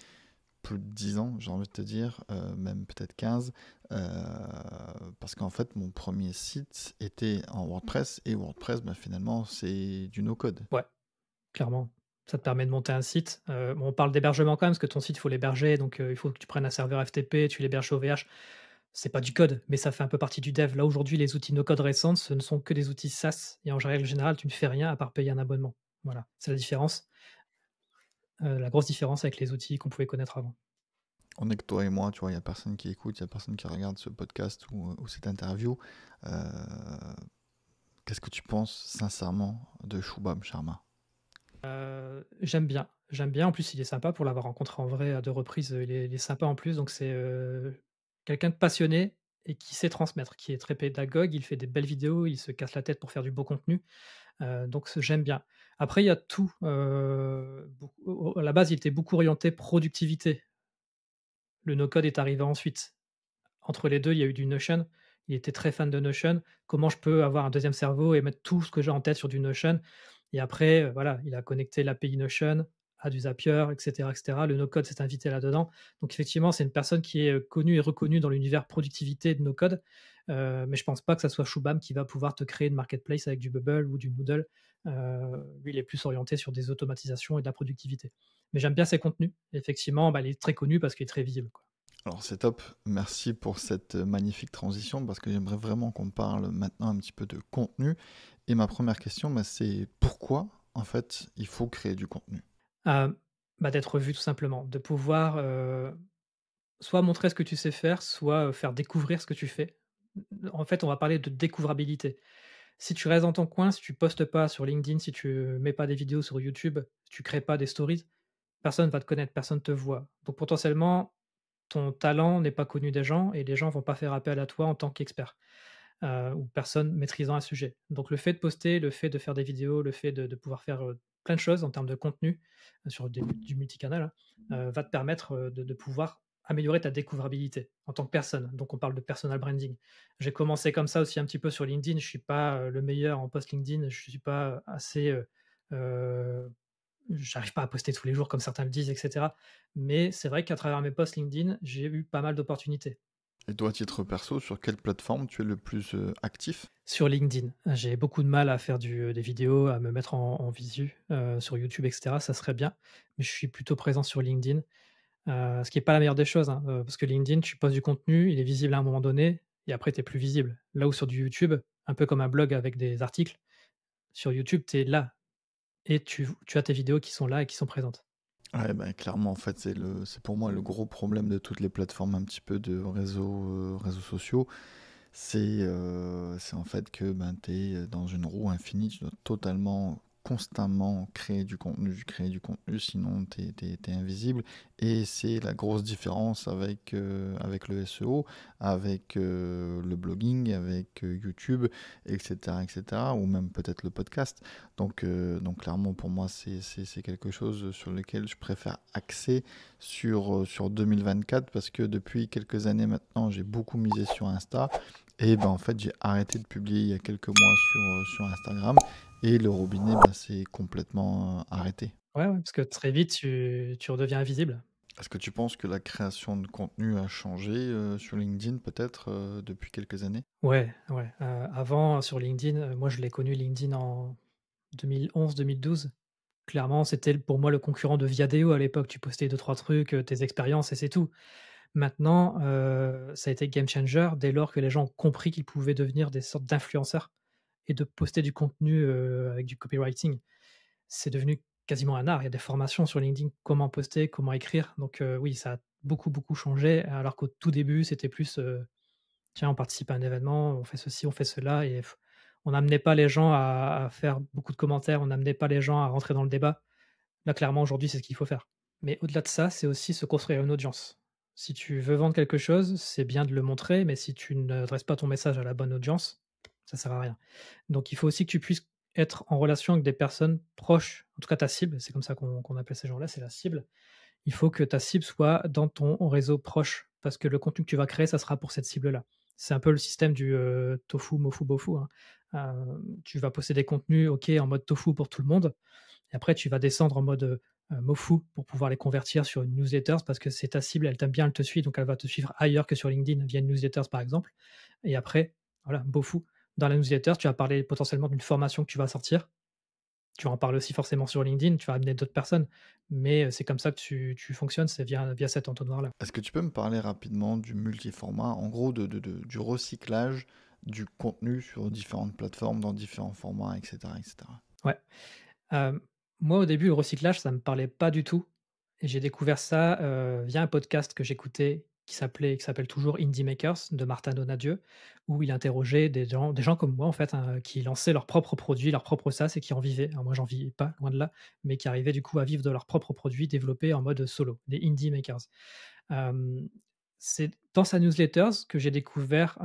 plus de 10 ans, j'ai envie de te dire, même peut-être 15, parce qu'en fait, mon premier site était en WordPress et WordPress, finalement, c'est du no-code. Ouais, clairement. Ça te permet de monter un site. Bon, on parle d'hébergement quand même, parce que ton site, il faut l'héberger, donc il faut que tu prennes un serveur FTP, tu l'héberges chez OVH. C'est pas du code, mais ça fait un peu partie du dev. Là, aujourd'hui, les outils no-code récents, ce ne sont que des outils SaaS et en règle générale, tu ne fais rien à part payer un abonnement. Voilà, c'est la différence, la grosse différence avec les outils qu'on pouvait connaître avant. On est que toi et moi, tu vois, il n'y a personne qui écoute, il n'y a personne qui regarde ce podcast ou cette interview. Euh, Qu'est-ce que tu penses sincèrement de Shubham Sharma? J'aime bien. J'aime bien. En plus, il est sympa pour l'avoir rencontré en vrai à 2 reprises, il est sympa en plus, donc c'est, quelqu'un de passionné et qui sait transmettre, qui est très pédagogue, il fait des belles vidéos, il se casse la tête pour faire du beau contenu, donc j'aime bien. Après, il y a tout, beaucoup à la base, il était beaucoup orienté productivité. Le no-code est arrivé ensuite. Entre les 2, il y a eu du Notion. Il était très fan de Notion. Comment je peux avoir un deuxième cerveau et mettre tout ce que j'ai en tête sur du Notion? Et après, voilà, il a connecté l'API Notion à du Zapier, et cetera, et cetera. Le no-code s'est invité là-dedans. Donc effectivement, c'est une personne qui est, connue et reconnue dans l'univers productivité de no-code, mais je pense pas que ça soit Shubham qui va pouvoir te créer une marketplace avec du Bubble ou du Noodle. Lui, il est plus orienté sur des automatisations et de la productivité. Mais j'aime bien ses contenus. Effectivement, il est très connu parce qu'il est très visible, quoi. Alors c'est top, merci pour cette magnifique transition parce que j'aimerais vraiment qu'on parle maintenant un petit peu de contenu. Et ma première question, c'est pourquoi en fait il faut créer du contenu? D'être vu tout simplement, de pouvoir, soit montrer ce que tu sais faire, soit, faire découvrir ce que tu fais. En fait, on va parler de découvrabilité. Si tu restes dans ton coin, si tu postes pas sur LinkedIn, si tu mets pas des vidéos sur YouTube, si tu crées pas des stories, personne va te connaître, personne te voit. Donc potentiellement, ton talent n'est pas connu des gens et les gens vont pas faire appel à toi en tant qu'expert, ou personne maîtrisant un sujet. Donc le fait de poster, le fait de faire des vidéos, le fait de pouvoir faire, plein de choses en termes de contenu, sur du multicanal, hein, va te permettre, de pouvoir améliorer ta découvrabilité en tant que personne. Donc on parle de personal branding. J'ai commencé comme ça aussi un petit peu sur LinkedIn. Je suis pas, le meilleur en post LinkedIn. Je suis pas assez, j'arrive pas à poster tous les jours comme certains le disent et cetera. Mais c'est vrai qu'à travers mes posts LinkedIn, j'ai eu pas mal d'opportunités. Et toi, à titre perso, sur quelle plateforme tu es le plus actif? Sur LinkedIn, j'ai beaucoup de mal à faire des vidéos, à me mettre en visu, sur YouTube et cetera, ça serait bien, mais je suis plutôt présent sur LinkedIn, ce qui est pas la meilleure des choses, hein, parce que LinkedIn, tu postes du contenu, il est visible à un moment donné et après tu es plus visible. Là où sur du YouTube, un peu comme un blog avec des articles, sur YouTube, tu es là et tu as tes vidéos qui sont là et qui sont présentes. Ouais, bah, clairement, en fait, c'est pour moi le gros problème de toutes les plateformes un petit peu de réseaux sociaux. C'est en fait que ben, tu es dans une roue infinie, tu dois totalement, constamment créer du contenu, sinon tu es invisible. Et c'est la grosse différence avec le SEO, avec le blogging, avec YouTube, etc., etc., ou même peut-être le podcast. Donc clairement, pour moi, c'est quelque chose sur lequel je préfère axer sur 2024 parce que depuis quelques années maintenant, j'ai beaucoup misé sur Insta. Et ben en fait, j'ai arrêté de publier il y a quelques mois sur Instagram et le robinet s'est complètement arrêté. Ouais, ouais, parce que très vite, tu redeviens invisible. Est-ce que tu penses que la création de contenu a changé sur LinkedIn peut-être depuis quelques années? Ouais, ouais. Avant, sur LinkedIn, moi, je l'ai connu LinkedIn en 2011-2012. Clairement, c'était pour moi le concurrent de Viadeo à l'époque. Tu postais deux trois trucs, tes expériences et c'est tout. Maintenant, ça a été game changer dès lors que les gens ont compris qu'ils pouvaient devenir des sortes d'influenceurs et de poster du contenu, avec du copywriting. C'est devenu quasiment un art. Il y a des formations sur LinkedIn, comment poster, comment écrire. Donc, oui, ça a beaucoup, beaucoup changé alors qu'au tout début, c'était plus, tiens, on participe à un événement, on fait ceci, on fait cela et on n'amenait pas les gens à faire beaucoup de commentaires, on n'amenait pas les gens à rentrer dans le débat. Là, clairement, aujourd'hui, c'est ce qu'il faut faire. Mais au-delà de ça, c'est aussi se construire une audience. Si tu veux vendre quelque chose, c'est bien de le montrer, mais si tu n'adresses pas ton message à la bonne audience, ça sert à rien. Donc il faut aussi que tu puisses être en relation avec des personnes proches, en tout cas ta cible, c'est comme ça qu'on appelle ces gens-là, c'est la cible. Il faut que ta cible soit dans ton réseau proche, parce que le contenu que tu vas créer, ça sera pour cette cible-là. C'est un peu le système du, tofu, mofu, bofu, hein. Tu vas poster des contenus, OK, en mode tofu pour tout le monde et après tu vas descendre en mode, mofu pour pouvoir les convertir sur une newsletter parce que c'est ta cible, elle t'aime bien, elle te suit, donc elle va te suivre ailleurs que sur LinkedIn via une newsletter, par exemple et après, voilà, bofu. Dans la newsletter, tu vas parler potentiellement d'une formation que tu vas sortir. Tu en parles aussi forcément sur LinkedIn, tu vas amener d'autres personnes, mais c'est comme ça que tu fonctionnes, c'est via cet entonnoir-là. Est-ce que tu peux me parler rapidement du multiformat, en gros du recyclage du contenu sur différentes plateformes, dans différents formats, etc., etc. Ouais. Hem, Moi, au début, le recyclage, ça me parlait pas du tout et j'ai découvert ça, via un podcast que j'écoutais qui s'appelle toujours Indie Makers de Martin Donadieu, où il interrogeait des gens comme moi, en fait, hein, qui lançaient leurs propres produits, leurs propres SaaS et qui en vivaient. Alors moi, j'en vis pas, loin de là, mais qui arrivaient du coup à vivre de leurs propres produits développés en mode solo, des Indie Makers. Hem, c'est dans sa newsletter que j'ai découvert,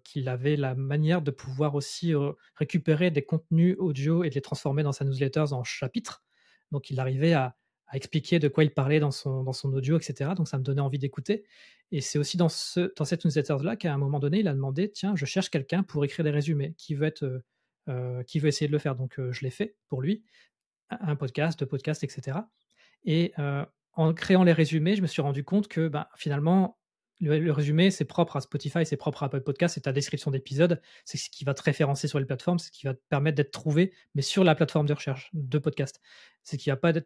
qu'il avait la manière de pouvoir aussi, récupérer des contenus audio et de les transformer dans sa newsletter en chapitres. Donc il arrivait à expliquer de quoi il parlait dans son audio et cetera, donc ça me donnait envie d'écouter et c'est aussi dans cette newsletter-là qu'à un moment donné, il a demandé: «Tiens, je cherche quelqu'un pour écrire des résumés. Qui veut essayer de le faire?» Donc je l'ai fait pour lui, un podcast, 2 podcasts et cetera et en créant les résumés, je me suis rendu compte que, ben, finalement, le résumé, c'est propre à Spotify, c'est propre à Apple Podcasts, c'est ta description d'épisode, c'est ce qui va te référencer sur les plateformes, c'est ce qui va te permettre d'être trouvé, mais sur la plateforme de recherche de podcast. C'est ce qui va pas te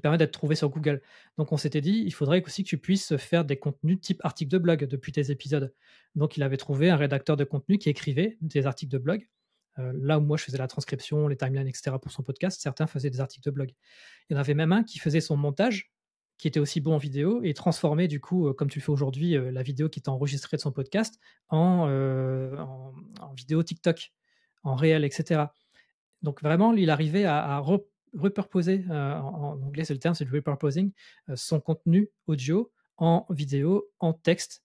permettre d'être trouvé sur Google. Donc on s'était dit: «Il faudrait aussi que tu puisses faire des contenus type article de blog depuis tes épisodes». Donc il avait trouvé un rédacteur de contenu qui écrivait des articles de blog. Là où moi je faisais la transcription, les timelines et cetera pour son podcast, certains faisaient des articles de blog. Il y en avait même un qui faisait son montage, qui était aussi bon en vidéo et transformait du coup, comme tu le fais aujourd'hui, la vidéo qui était enregistrée de son podcast en vidéo TikTok, en réel et cetera. Donc vraiment, lui, il arrivait à repurposer, en anglais c'est le terme, c'est le repurposing, son contenu audio en vidéo, en texte,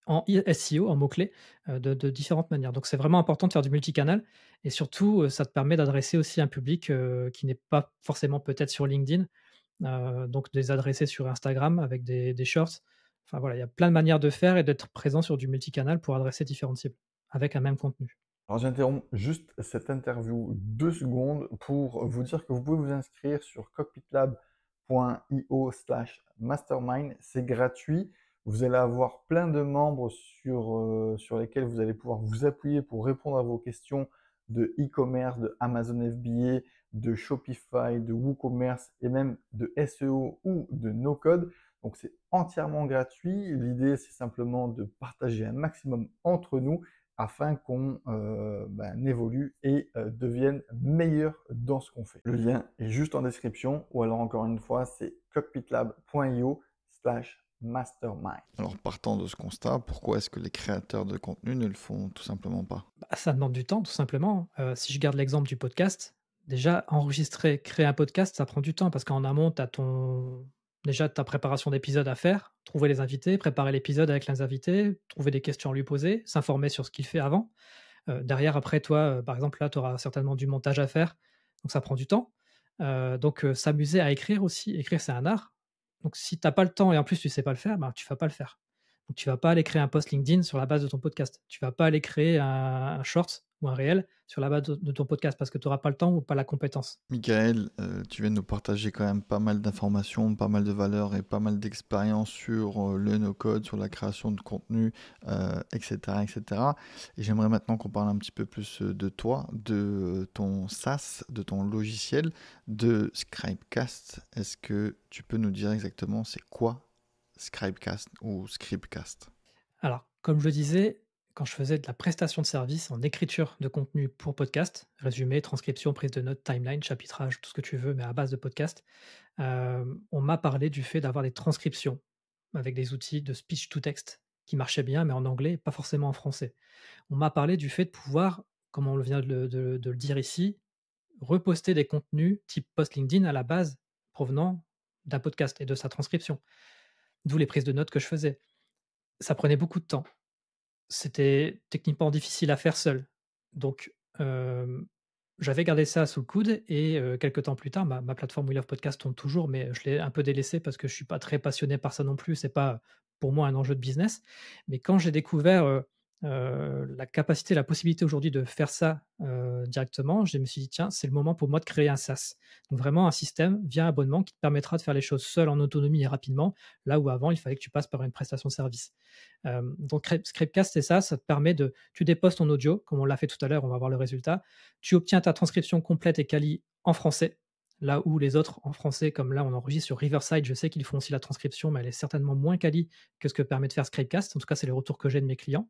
en SEO, en mots-clés, de différentes manières. Donc c'est vraiment important de faire du multicanal et surtout, ça te permet d'adresser aussi un public, qui n'est pas forcément peut-être sur LinkedIn, donc de les adresser sur Instagram avec des shorts. Enfin voilà, il y a plein de manières de faire et d'être présent sur du multicanal pour adresser différentes cibles, avec un même contenu. Alors j'interromps juste cette interview 2 secondes pour vous dire que vous pouvez vous inscrire sur cockpitlab.io/mastermind. C'est gratuit. Vous allez avoir plein de membres sur lesquels vous allez pouvoir vous appuyer pour répondre à vos questions de e-commerce, de Amazon FBA, de Shopify, de WooCommerce et même de SEO ou de no-code. Donc c'est entièrement gratuit. L'idée, c'est simplement de partager un maximum entre nous afin qu'on évolue et devienne meilleur dans ce qu'on fait. Le lien est juste en description, ou alors encore une fois, c'est cockpitlab.io/mastermind. Alors, partant de ce constat, pourquoi est-ce que les créateurs de contenu ne le font tout simplement pas? Ça demande du temps, tout simplement. Si je garde l'exemple du podcast, déjà enregistrer, créer un podcast, ça prend du temps parce qu'en amont, tu as ta préparation d'épisode à faire, trouver les invités, préparer l'épisode avec les invités, trouver des questions à lui poser, s'informer sur ce qu'il fait avant. Derrière, après, toi, par exemple, là, tu auras certainement du montage à faire, donc ça prend du temps. S'amuser à écrire aussi, écrire, c'est un art. Donc si tu as pas le temps et en plus tu sais pas le faire, tu vas pas le faire. Donc tu vas pas aller créer un post LinkedIn sur la base de ton podcast. Tu vas pas aller créer un short ou un réel sur la base de ton podcast parce que tu auras pas le temps ou pas la compétence. Michael, tu viens de nous partager quand même pas mal d'informations, pas mal de valeurs et pas mal d'expérience sur le no-code, sur la création de contenu, etc., etc. Et j'aimerais maintenant qu'on parle un petit peu plus de toi, de ton SaaS, de ton logiciel, de Scribecast. Est-ce que tu peux nous dire exactement c'est quoi Scribecast ou Scribecast? Alors, comme je le disais, quand je faisais de la prestation de service en écriture de contenu pour podcast, résumé, transcription, prise de notes, timeline, chapitrage, tout ce que tu veux, mais à base de podcast, on m'a parlé du fait d'avoir des transcriptions avec des outils de speech to text qui marchaient bien, mais en anglais, pas forcément en français. On m'a parlé du fait de pouvoir, comme on vient de le dire ici, reposter des contenus type post LinkedIn à la base provenant d'un podcast et de sa transcription. D'où les prises de notes que je faisais. Ça prenait beaucoup de temps. C'était techniquement difficile à faire seul. Donc, j'avais gardé ça sous le coude et quelque temps plus tard, ma plateforme We Love Podcast tourne toujours, mais je l'ai un peu délaissée parce que je suis pas très passionné par ça non plus. C'est pas, pour moi, un enjeu de business. Mais quand j'ai découvert, la capacité, la possibilité aujourd'hui de faire ça, directement, je me suis dit: «Tiens, c'est le moment pour moi de créer un SaaS». Donc vraiment un système via abonnement qui te permettra de faire les choses seul en autonomie et rapidement, là où avant il fallait que tu passes par une prestation de service. Donc Scriptcast, c'est ça, ça te permet tu déposes ton audio, comme on l'a fait tout à l'heure, on va voir le résultat. Tu obtiens ta transcription complète et quali en français, là où les autres en français, comme là on enregistre sur Riverside, je sais qu'ils font aussi la transcription, mais elle est certainement moins quali que ce que permet de faire Scriptcast. En tout cas, c'est les retours que j'ai de mes clients.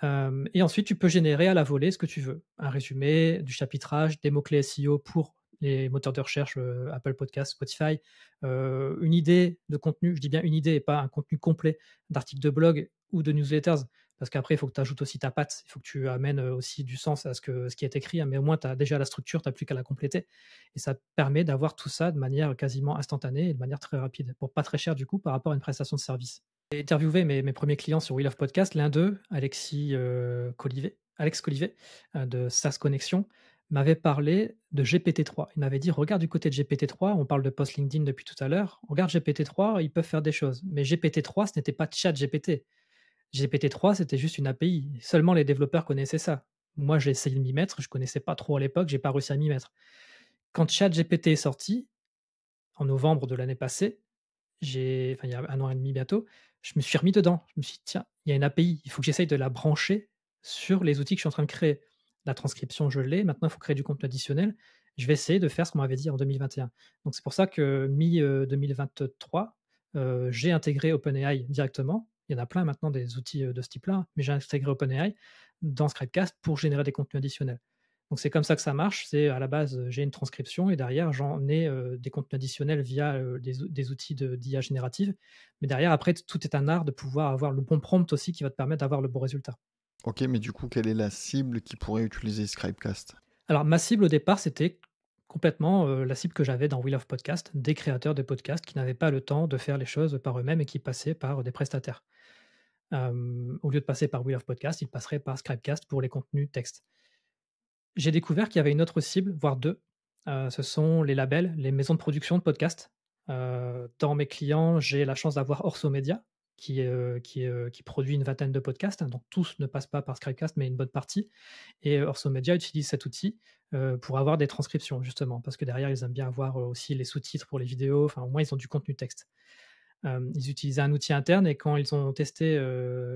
Et ensuite, tu peux générer à la volée ce que tu veux. Un résumé, du chapitrage, des mots-clés SEO pour les moteurs de recherche, Apple Podcasts, Spotify, une idée de contenu, je dis bien une idée et pas un contenu complet d'articles de blog ou de newsletters, parce qu'après il faut que tu ajoutes aussi ta patte, il faut que tu amènes, aussi du sens à ce qui est écrit, hein, mais au moins tu as déjà la structure, tu as plus qu'à la compléter et ça te permet d'avoir tout ça de manière quasiment instantanée et de manière très rapide, pour pas très cher du coup par rapport à une prestation de service. J'ai interviewé mes premiers clients sur We Love Podcast. L'un d'eux, Alex Collivet, de SaaS Connexion, m'avait parlé de GPT-3. Il m'avait dit: «Regarde du côté de GPT-3, on parle de post LinkedIn depuis tout à l'heure. Regarde GPT-3, ils peuvent faire des choses». Mais GPT-3, ce n'était pas ChatGPT. GPT-3, c'était juste une API. Seulement les développeurs connaissaient ça. Moi, j'ai essayé de m'y mettre, je connaissais pas trop à l'époque, j'ai pas réussi à m'y mettre. Quand ChatGPT est sorti, en novembre de l'année passée, il y a 1 an et demi bientôt, je me suis remis dedans. Je me suis dit: «Tiens, il y a une API, il faut que j'essaye de la brancher sur les outils que je suis en train de créer». La transcription, je l'ai, maintenant il faut créer du contenu additionnel. Je vais essayer de faire ce qu'on m'avait dit en 2021. Donc c'est pour ça que 2023, j'ai intégré OpenAI directement. Il y en a plein maintenant des outils, de ce type-là, mais j'ai intégré OpenAI dans Scribecast pour générer des contenus additionnels. Donc c'est comme ça que ça marche, c'est à la base, j'ai une transcription et derrière j'en ai, des contenus additionnels via, des outils d'IA générative. Mais derrière après tout est un art de pouvoir avoir le bon prompt aussi qui va te permettre d'avoir le bon résultat. Ok, mais du coup, quelle est la cible qui pourrait utiliser Scribecast? Alors ma cible au départ, c'était complètement, la cible que j'avais dans We Love Podcast, des créateurs de podcasts qui n'avaient pas le temps de faire les choses par eux-mêmes et qui passaient par des prestataires. Au lieu de passer par We Love Podcast, ils passeraient par Scribecast pour les contenus texte. J'ai découvert qu'il y avait une autre cible, voire 2. Ce sont les labels, les maisons de production de podcasts. Dans mes clients, j'ai la chance d'avoir Orso Media qui produit une vingtaine de podcasts, hein, donc tous ne passent pas par Scribecast, mais une bonne partie et Orso Media utilise cet outil, pour avoir des transcriptions justement, parce que derrière ils aiment bien avoir, aussi les sous-titres pour les vidéos, enfin au moins ils ont du contenu texte. Ils utilisaient un outil interne et quand ils ont testé,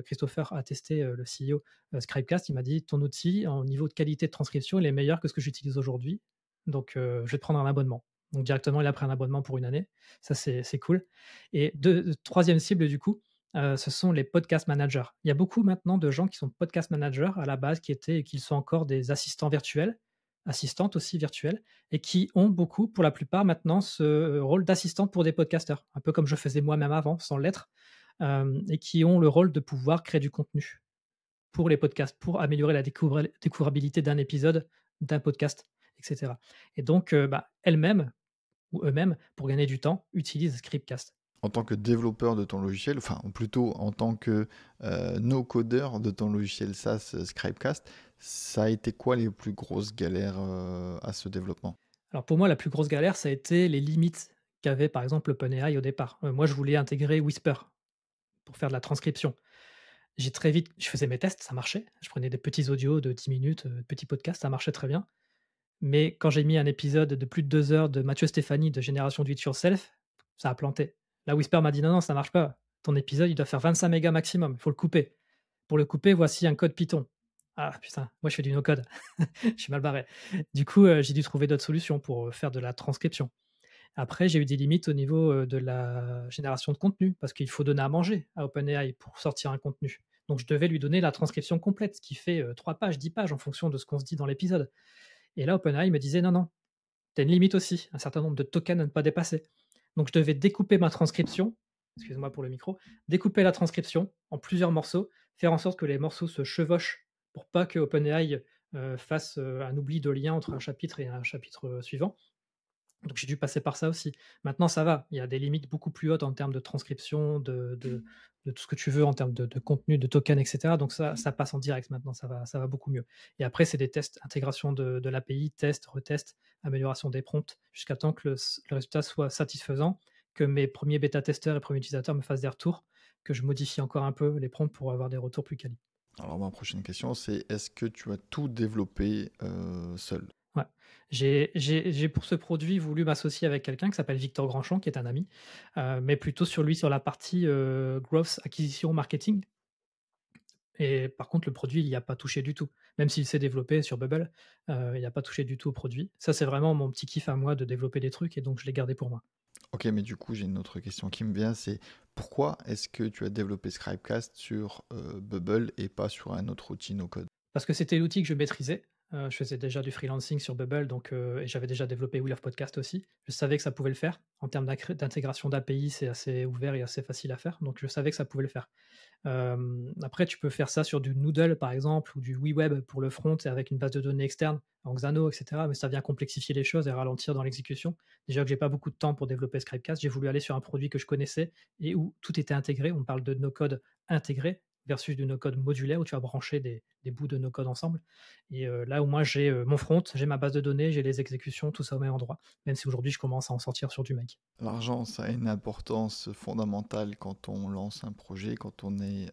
Christopher a testé, le CEO, Scribecast, il m'a dit: «Ton outil, en niveau de qualité de transcription, il est meilleur que ce que j'utilise aujourd'hui, donc je vais te prendre un abonnement». Donc directement, il a pris un abonnement pour 1 année. Ça, c'est cool et 3e cible du coup, ce sont les podcast managers. Il y a beaucoup maintenant de gens qui sont podcast managers à la base, qui étaient et qui sont encore des assistants virtuels, assistantes aussi virtuelles, et qui ont beaucoup, pour la plupart maintenant, ce rôle d'assistant pour des podcasteurs, un peu comme je faisais moi-même avant, sans l'être, et qui ont le rôle de pouvoir créer du contenu pour les podcasts, pour améliorer la découvrabilité d'un épisode, d'un podcast, etc. Et donc, elles-mêmes ou eux-mêmes, pour gagner du temps, utilisent Scriptcast. En tant que développeur de ton logiciel, enfin plutôt en tant que no-codeur de ton logiciel SaaS Scribecast, ça a été quoi les plus grosses galères à ce développement? Alors pour moi, la plus grosse galère, ça a été les limites qu'avait par exemple OpenAI au départ. Moi, je voulais intégrer Whisper pour faire de la transcription. Je faisais mes tests, ça marchait. Je prenais des petits audios de 10 minutes, petits podcasts, ça marchait très bien. Mais quand j'ai mis un épisode de plus de 2 heures de Mathieu Stéphanie de Génération Do It Yourself, ça a planté. Là, Whisper m'a dit: «Non, non, ça marche pas. Ton épisode, il doit faire 25 mégas maximum, il faut le couper. Pour le couper, voici un code Python». Ah putain, moi je fais du no code, je suis mal barré. Du coup, j'ai dû trouver d'autres solutions pour, faire de la transcription. Après, j'ai eu des limites au niveau, de la génération de contenu, parce qu'il faut donner à manger à OpenAI pour sortir un contenu. Donc je devais lui donner la transcription complète, ce qui fait, 3 pages, 10 pages en fonction de ce qu'on se dit dans l'épisode. Et là, OpenAI me disait: «Non, non, tu as une limite aussi, un certain nombre de tokens à ne pas dépasser». Donc je devais découper ma transcription, excuse-moi pour le micro, découper la transcription en plusieurs morceaux, faire en sorte que les morceaux se chevauchent pour pas que OpenAI, fasse, un oubli de lien entre un chapitre et un chapitre, suivant. Donc j'ai dû passer par ça aussi. Maintenant ça va, il y a des limites beaucoup plus hautes en termes de transcription, de tout ce que tu veux en termes de contenu, de tokens et cetera. Donc ça passe en direct maintenant, ça va beaucoup mieux. Et après c'est des tests, intégration de l'API, test, retest, amélioration des prompts, jusqu'à temps que le résultat soit satisfaisant, que mes premiers bêta-testeurs et premiers utilisateurs me fassent des retours, que je modifie encore un peu les prompts pour avoir des retours plus quali. Alors ma prochaine question, c'est est-ce que tu as tout développé seul? Ouais. J'ai pour ce produit voulu m'associer avec quelqu'un qui s'appelle Victor Grandchamp, qui est un ami, mais plutôt sur la partie, growth, acquisition, marketing. Et par contre, le produit, il y a pas touché du tout. Même s'il s'est développé sur Bubble, il y a pas touché du tout au produit. Ça, c'est vraiment mon petit kiff à moi de développer des trucs et donc je l'ai gardé pour moi. Ok, mais du coup, j'ai une autre question qui me vient, c'est pourquoi est-ce que tu as développé Scribecast sur Bubble et pas sur un autre outil no-code? Parce que c'était l'outil que je maîtrisais. Je faisais déjà du freelancing sur Bubble, donc et j'avais déjà développé We Love Podcast aussi. Je savais que ça pouvait le faire. En termes d'intégration d'API, c'est assez ouvert et assez facile à faire, donc je savais que ça pouvait le faire. Après, tu peux faire ça sur du Noodle, par exemple, ou du WeWeb pour le front et avec une base de données externe, en Xano, et cetera, mais ça vient complexifier les choses et ralentir dans l'exécution. Déjà que j'ai pas beaucoup de temps pour développer Scribecast, j'ai voulu aller sur un produit que je connaissais et où tout était intégré. On parle de no-code intégré versus du no-code modulaire où tu vas brancher des bouts de no-code ensemble. Et là, au moins, j'ai mon front, j'ai ma base de données, j'ai les exécutions, tout ça au même endroit, même si aujourd'hui, je commence à en sortir sur du Make. L'argent, ça a une importance fondamentale quand on lance un projet, quand on est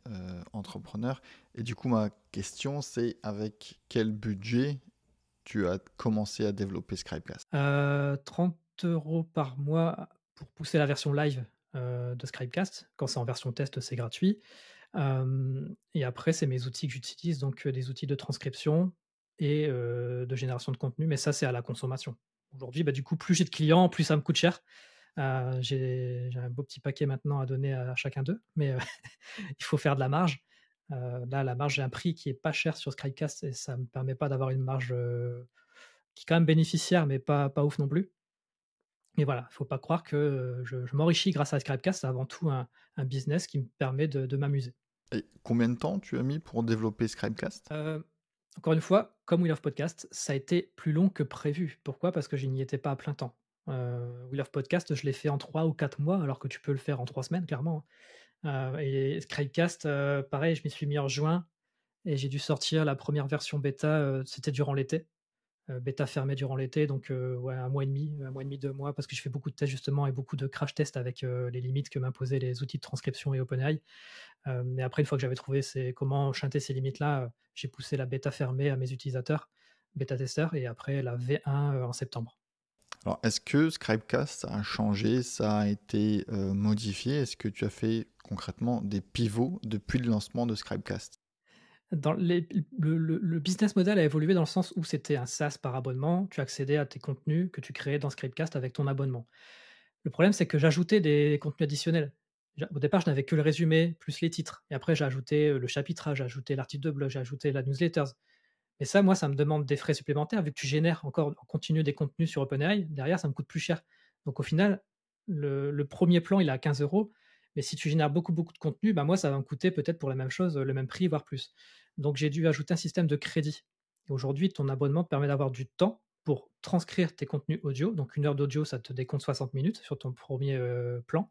entrepreneur. Et du coup, ma question, c'est avec quel budget tu as commencé à développer Scribecast? 30 € par mois pour pousser la version live, de Scribecast. Quand c'est en version test, c'est gratuit. Et après, c'est mes outils que j'utilise, donc des outils de transcription et de génération de contenu, mais ça, c'est à la consommation. Aujourd'hui, du coup, plus j'ai de clients, plus ça me coûte cher. J'ai un beau petit paquet maintenant à donner à chacun d'eux, mais il faut faire de la marge. Là, la marge, j'ai un prix qui est pas cher sur Scribecast et ça me permet pas d'avoir une marge, qui est quand même bénéficiaire, mais pas ouf non plus. Mais voilà, faut pas croire que, je m'enrichis grâce à Scribecast. C'est avant tout un business qui me permet de m'amuser. Et combien de temps tu as mis pour développer Scribecast? Encore une fois, comme We Love Podcast, ça a été plus long que prévu. Pourquoi? Parce que je n'y étais pas à plein temps. We Love Podcast, je l'ai fait en 3 ou 4 mois, alors que tu peux le faire en 3 semaines, clairement, hein. Et Scribecast, pareil, je m'y suis mis en juin et j'ai dû sortir la première version bêta, c'était durant l'été. Bêta fermée durant l'été, donc ouais, 1 mois et demi, 2 mois, parce que je fais beaucoup de tests justement et beaucoup de crash tests avec, les limites que m'imposaient les outils de transcription et OpenAI. Mais après, une fois que j'avais trouvé comment chanter ces limites-là, j'ai poussé la bêta fermée à mes utilisateurs, bêta-testeurs, et après la V1 en septembre. Alors, est-ce que Scribecast ça a changé, ça a été modifié? Est-ce que tu as fait concrètement des pivots depuis le lancement de Scribecast? Le business model a évolué dans le sens où c'était un SaaS par abonnement. Tu accédais à tes contenus que tu créais dans Scribecast avec ton abonnement. Le problème, c'est que j'ajoutais des contenus additionnels. Au départ, je n'avais que le résumé plus les titres et après j'ai ajouté, le chapitrage, j'ai ajouté l'article de blog, j'ai ajouté la newsletter. Et ça, moi, ça me demande des frais supplémentaires vu que tu génères encore en continu des contenus sur OpenAI. Derrière, ça me coûte plus cher. Donc au final, le 1er plan, il est à 15 €, mais si tu génères beaucoup, beaucoup de contenu, bah, moi, ça va me coûter peut-être pour la même chose, le même prix, voire plus. Donc j'ai dû ajouter un système de crédit. Et aujourd'hui, ton abonnement te permet d'avoir du temps pour transcrire tes contenus audio. Donc 1 heure d'audio, ça te décompte 60 minutes sur ton premier plan.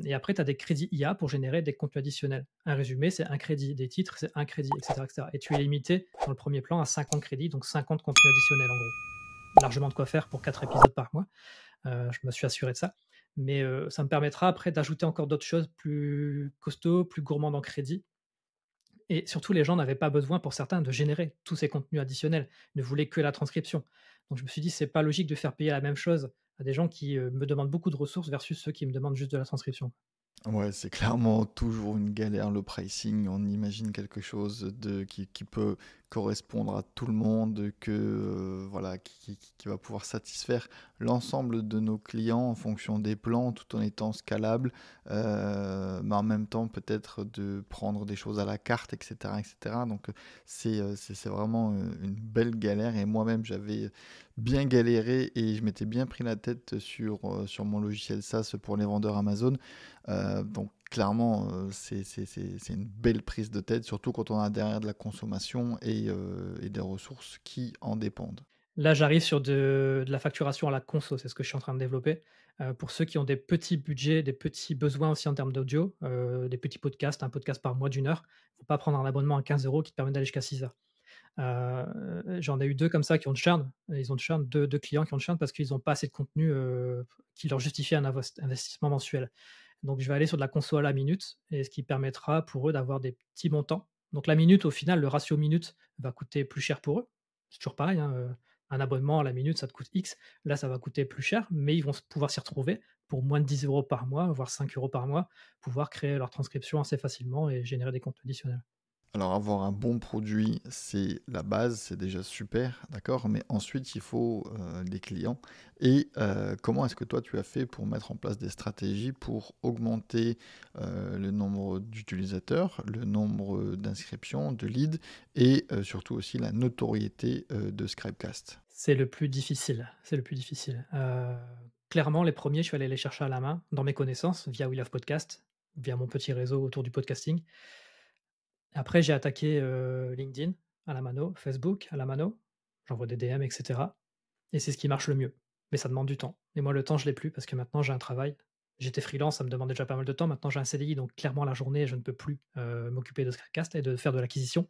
Et après, tu as des crédits IA pour générer des contenus additionnels. Un résumé, c'est un crédit. Des titres, c'est un crédit, etc., etc. Et tu es limité dans le premier plan à 50 crédits, donc 50 contenus additionnels en gros. Largement de quoi faire pour 4 épisodes par mois. Je me suis assuré de ça. Mais ça me permettra après d'ajouter encore d'autres choses plus costauds, plus gourmandes en crédit. Et surtout, les gens n'avaient pas besoin, pour certains, de générer tous ces contenus additionnels. Ils ne voulaient que la transcription. Donc je me suis dit, c'est pas logique de faire payer la même chose à des gens qui me demandent beaucoup de ressources versus ceux qui me demandent juste de la transcription. Ouais, c'est clairement toujours une galère le pricing. On imagine quelque chose qui peut correspondre à tout le monde, voilà, qui va pouvoir satisfaire l'ensemble de nos clients en fonction des plans, tout en étant scalable, mais en même temps peut-être de prendre des choses à la carte, etc., etc. Donc c'est vraiment une belle galère. Et moi-même, j'avais bien galéré et je m'étais bien pris la tête sur mon logiciel SaaS pour les vendeurs Amazon. Donc clairement, c'est une belle prise de tête, surtout quand on a derrière de la consommation et des ressources qui en dépendent. Là, j'arrive sur de la facturation à la conso, c'est ce que je suis en train de développer. Pour ceux qui ont des petits budgets, des petits besoins aussi en termes d'audio, des petits podcasts, un podcast par mois d'1 heure, il ne faut pas prendre un abonnement à 15 € qui te permet d'aller jusqu'à 6 heures. J'en ai eu 2 comme ça qui ont churn. Ils ont churn, 2 clients qui ont churn parce qu'ils n'ont pas assez de contenu, qui leur justifie un investissement mensuel. Donc je vais aller sur de la conso à la minute et ce qui permettra pour eux d'avoir des petits montants. Donc la minute, au final, le ratio minute va coûter plus cher pour eux. C'est toujours pareil, hein, un abonnement à la minute, ça te coûte X. Là, ça va coûter plus cher, mais ils vont pouvoir s'y retrouver pour moins de 10 € par mois, voire 5 € par mois, pouvoir créer leur transcription assez facilement et générer des contenus additionnels. Alors avoir un bon produit, c'est la base, c'est déjà super, d'accord? Mais ensuite, il faut des clients. Et comment est-ce que toi, tu as fait pour mettre en place des stratégies pour augmenter le nombre d'utilisateurs, le nombre d'inscriptions, de leads et surtout aussi la notoriété de Scribecast? C'est le plus difficile, c'est le plus difficile. Clairement, les premiers, je suis allé les chercher à la main, dans mes connaissances, via We Love Podcast, via mon petit réseau autour du podcasting. Après, j'ai attaqué, LinkedIn à la mano, Facebook à la mano. J'envoie des DM et cetera et c'est ce qui marche le mieux. Mais ça demande du temps et moi, le temps, je l'ai plus parce que maintenant j'ai un travail. J'étais freelance, ça me demandait déjà pas mal de temps. Maintenant, j'ai un CDI, donc clairement, la journée, je ne peux plus, m'occuper de Scribecast et de faire de l'acquisition.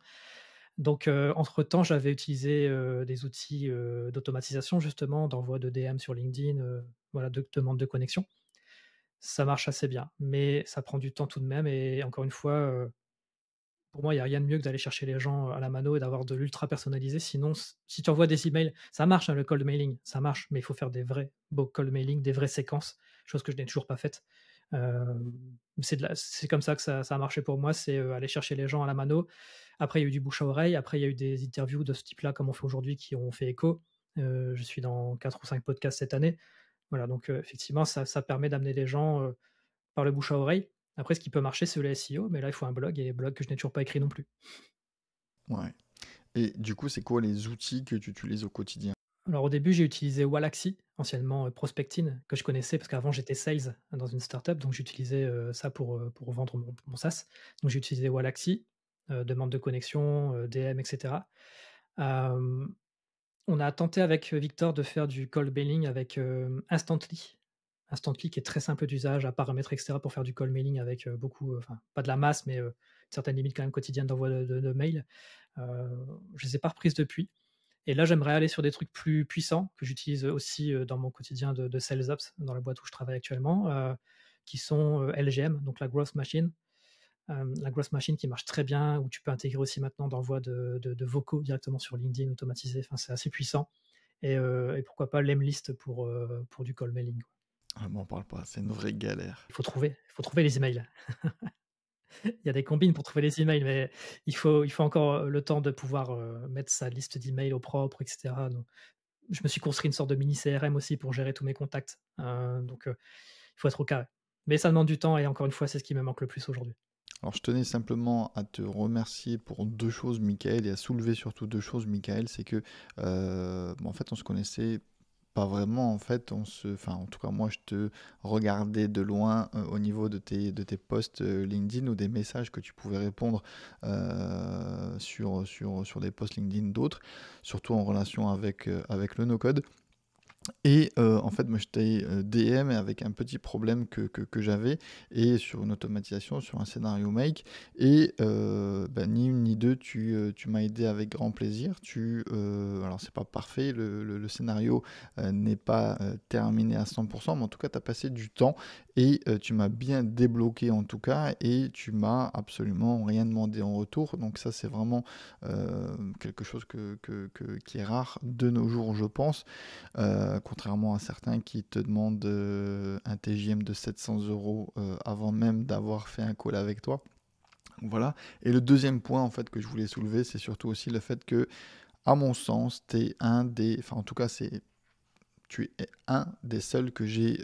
Donc, entre-temps, j'avais utilisé, des outils, d'automatisation justement, d'envoi de DM sur LinkedIn, voilà, de demande de connexion. Ça marche assez bien, mais ça prend du temps tout de même et encore une fois, pour moi, il y a rien de mieux que d'aller chercher les gens, à la mano et d'avoir de l'ultra personnalisé. Sinon, si tu envoies des emails, ça marche, hein, le cold mailing, ça marche, mais il faut faire des vrais beaux cold mailing, des vraies séquences, chose que je n'ai toujours pas faite. C'est comme ça que ça a marché pour moi, c'est, aller chercher les gens à la mano. Après, il y a eu du bouche à oreille, après il y a eu des interviews de ce type-là, comme on fait aujourd'hui, qui ont fait écho. Je suis dans 4 ou 5 podcasts cette année. Voilà, donc effectivement, ça permet d'amener les gens, par le bouche à oreille. Après, ce qui peut marcher, c'est le SEO, mais là, il faut un blog et blog que je n'ai toujours pas écrit non plus. Ouais. Et du coup, c'est quoi les outils que tu utilises au quotidien? Alors au début, j'ai utilisé Wallaxy, anciennement, Prospectine, que je connaissais parce qu'avant j'étais sales dans une startup, donc j'utilisais, ça pour vendre mon SaaS. Donc j'ai utilisé Wallaxy, demande de connexion, DM et cetera. Hem, on a tenté avec, Victor de faire du cold mailing avec, Instantly. Instantly qui est très simple d'usage à paramétrer et cetera pour faire du cold mailing avec, beaucoup, enfin pas de la masse, mais, certaines limites quand même quotidiennes d'envoi de mails. Je les ai pas reprises depuis. Et là, j'aimerais aller sur des trucs plus puissants que j'utilise aussi, dans mon quotidien de sales ops, dans la boîte où je travaille actuellement, qui sont, LGM, donc la Growth Machine. La Growth Machine qui marche très bien, où tu peux intégrer aussi maintenant d'envoi de vocaux directement sur LinkedIn automatisé. Enfin, c'est assez puissant et pourquoi pas l'Emlist pour du call mailing, quoi. Ah, m'en parle pas, c'est une vraie galère. Il faut trouver les emails. Il y a des combines pour trouver les emails, mais il faut encore, le temps de pouvoir, mettre sa liste d'emails au propre et cetera, donc je me suis construit une sorte de mini CRM aussi pour gérer tous mes contacts, donc il faut être au carré. Mais ça demande du temps et encore une fois, c'est ce qui me manque le plus aujourd'hui. Alors, je tenais simplement à te remercier pour 2 choses, Michael, et à soulever surtout 2 choses, Michael. C'est que, en fait, on se connaissait pas vraiment. En fait, enfin, en tout cas, moi, je te regardais de loin au niveau de tes posts LinkedIn ou des messages que tu pouvais répondre sur des posts LinkedIn d'autres, surtout en relation avec le no-code. Et en fait, moi, je t'ai DM avec un petit problème que j'avais et sur une automatisation, sur un scénario make. Et ni une ni deux, tu m'as aidé avec grand plaisir. Alors, c'est pas parfait, le scénario n'est pas terminé à 100%, mais en tout cas, tu as passé du temps et tu m'as bien débloqué en tout cas et tu m'as absolument rien demandé en retour. Donc, ça, c'est vraiment quelque chose qui est rare de nos jours, je pense. Contrairement à certains qui te demandent un TJM de 700 euros avant même d'avoir fait un call avec toi. Voilà. Et le deuxième point en fait que je voulais soulever, c'est surtout aussi le fait que, à mon sens, en tout cas, tu es un des seuls que j'ai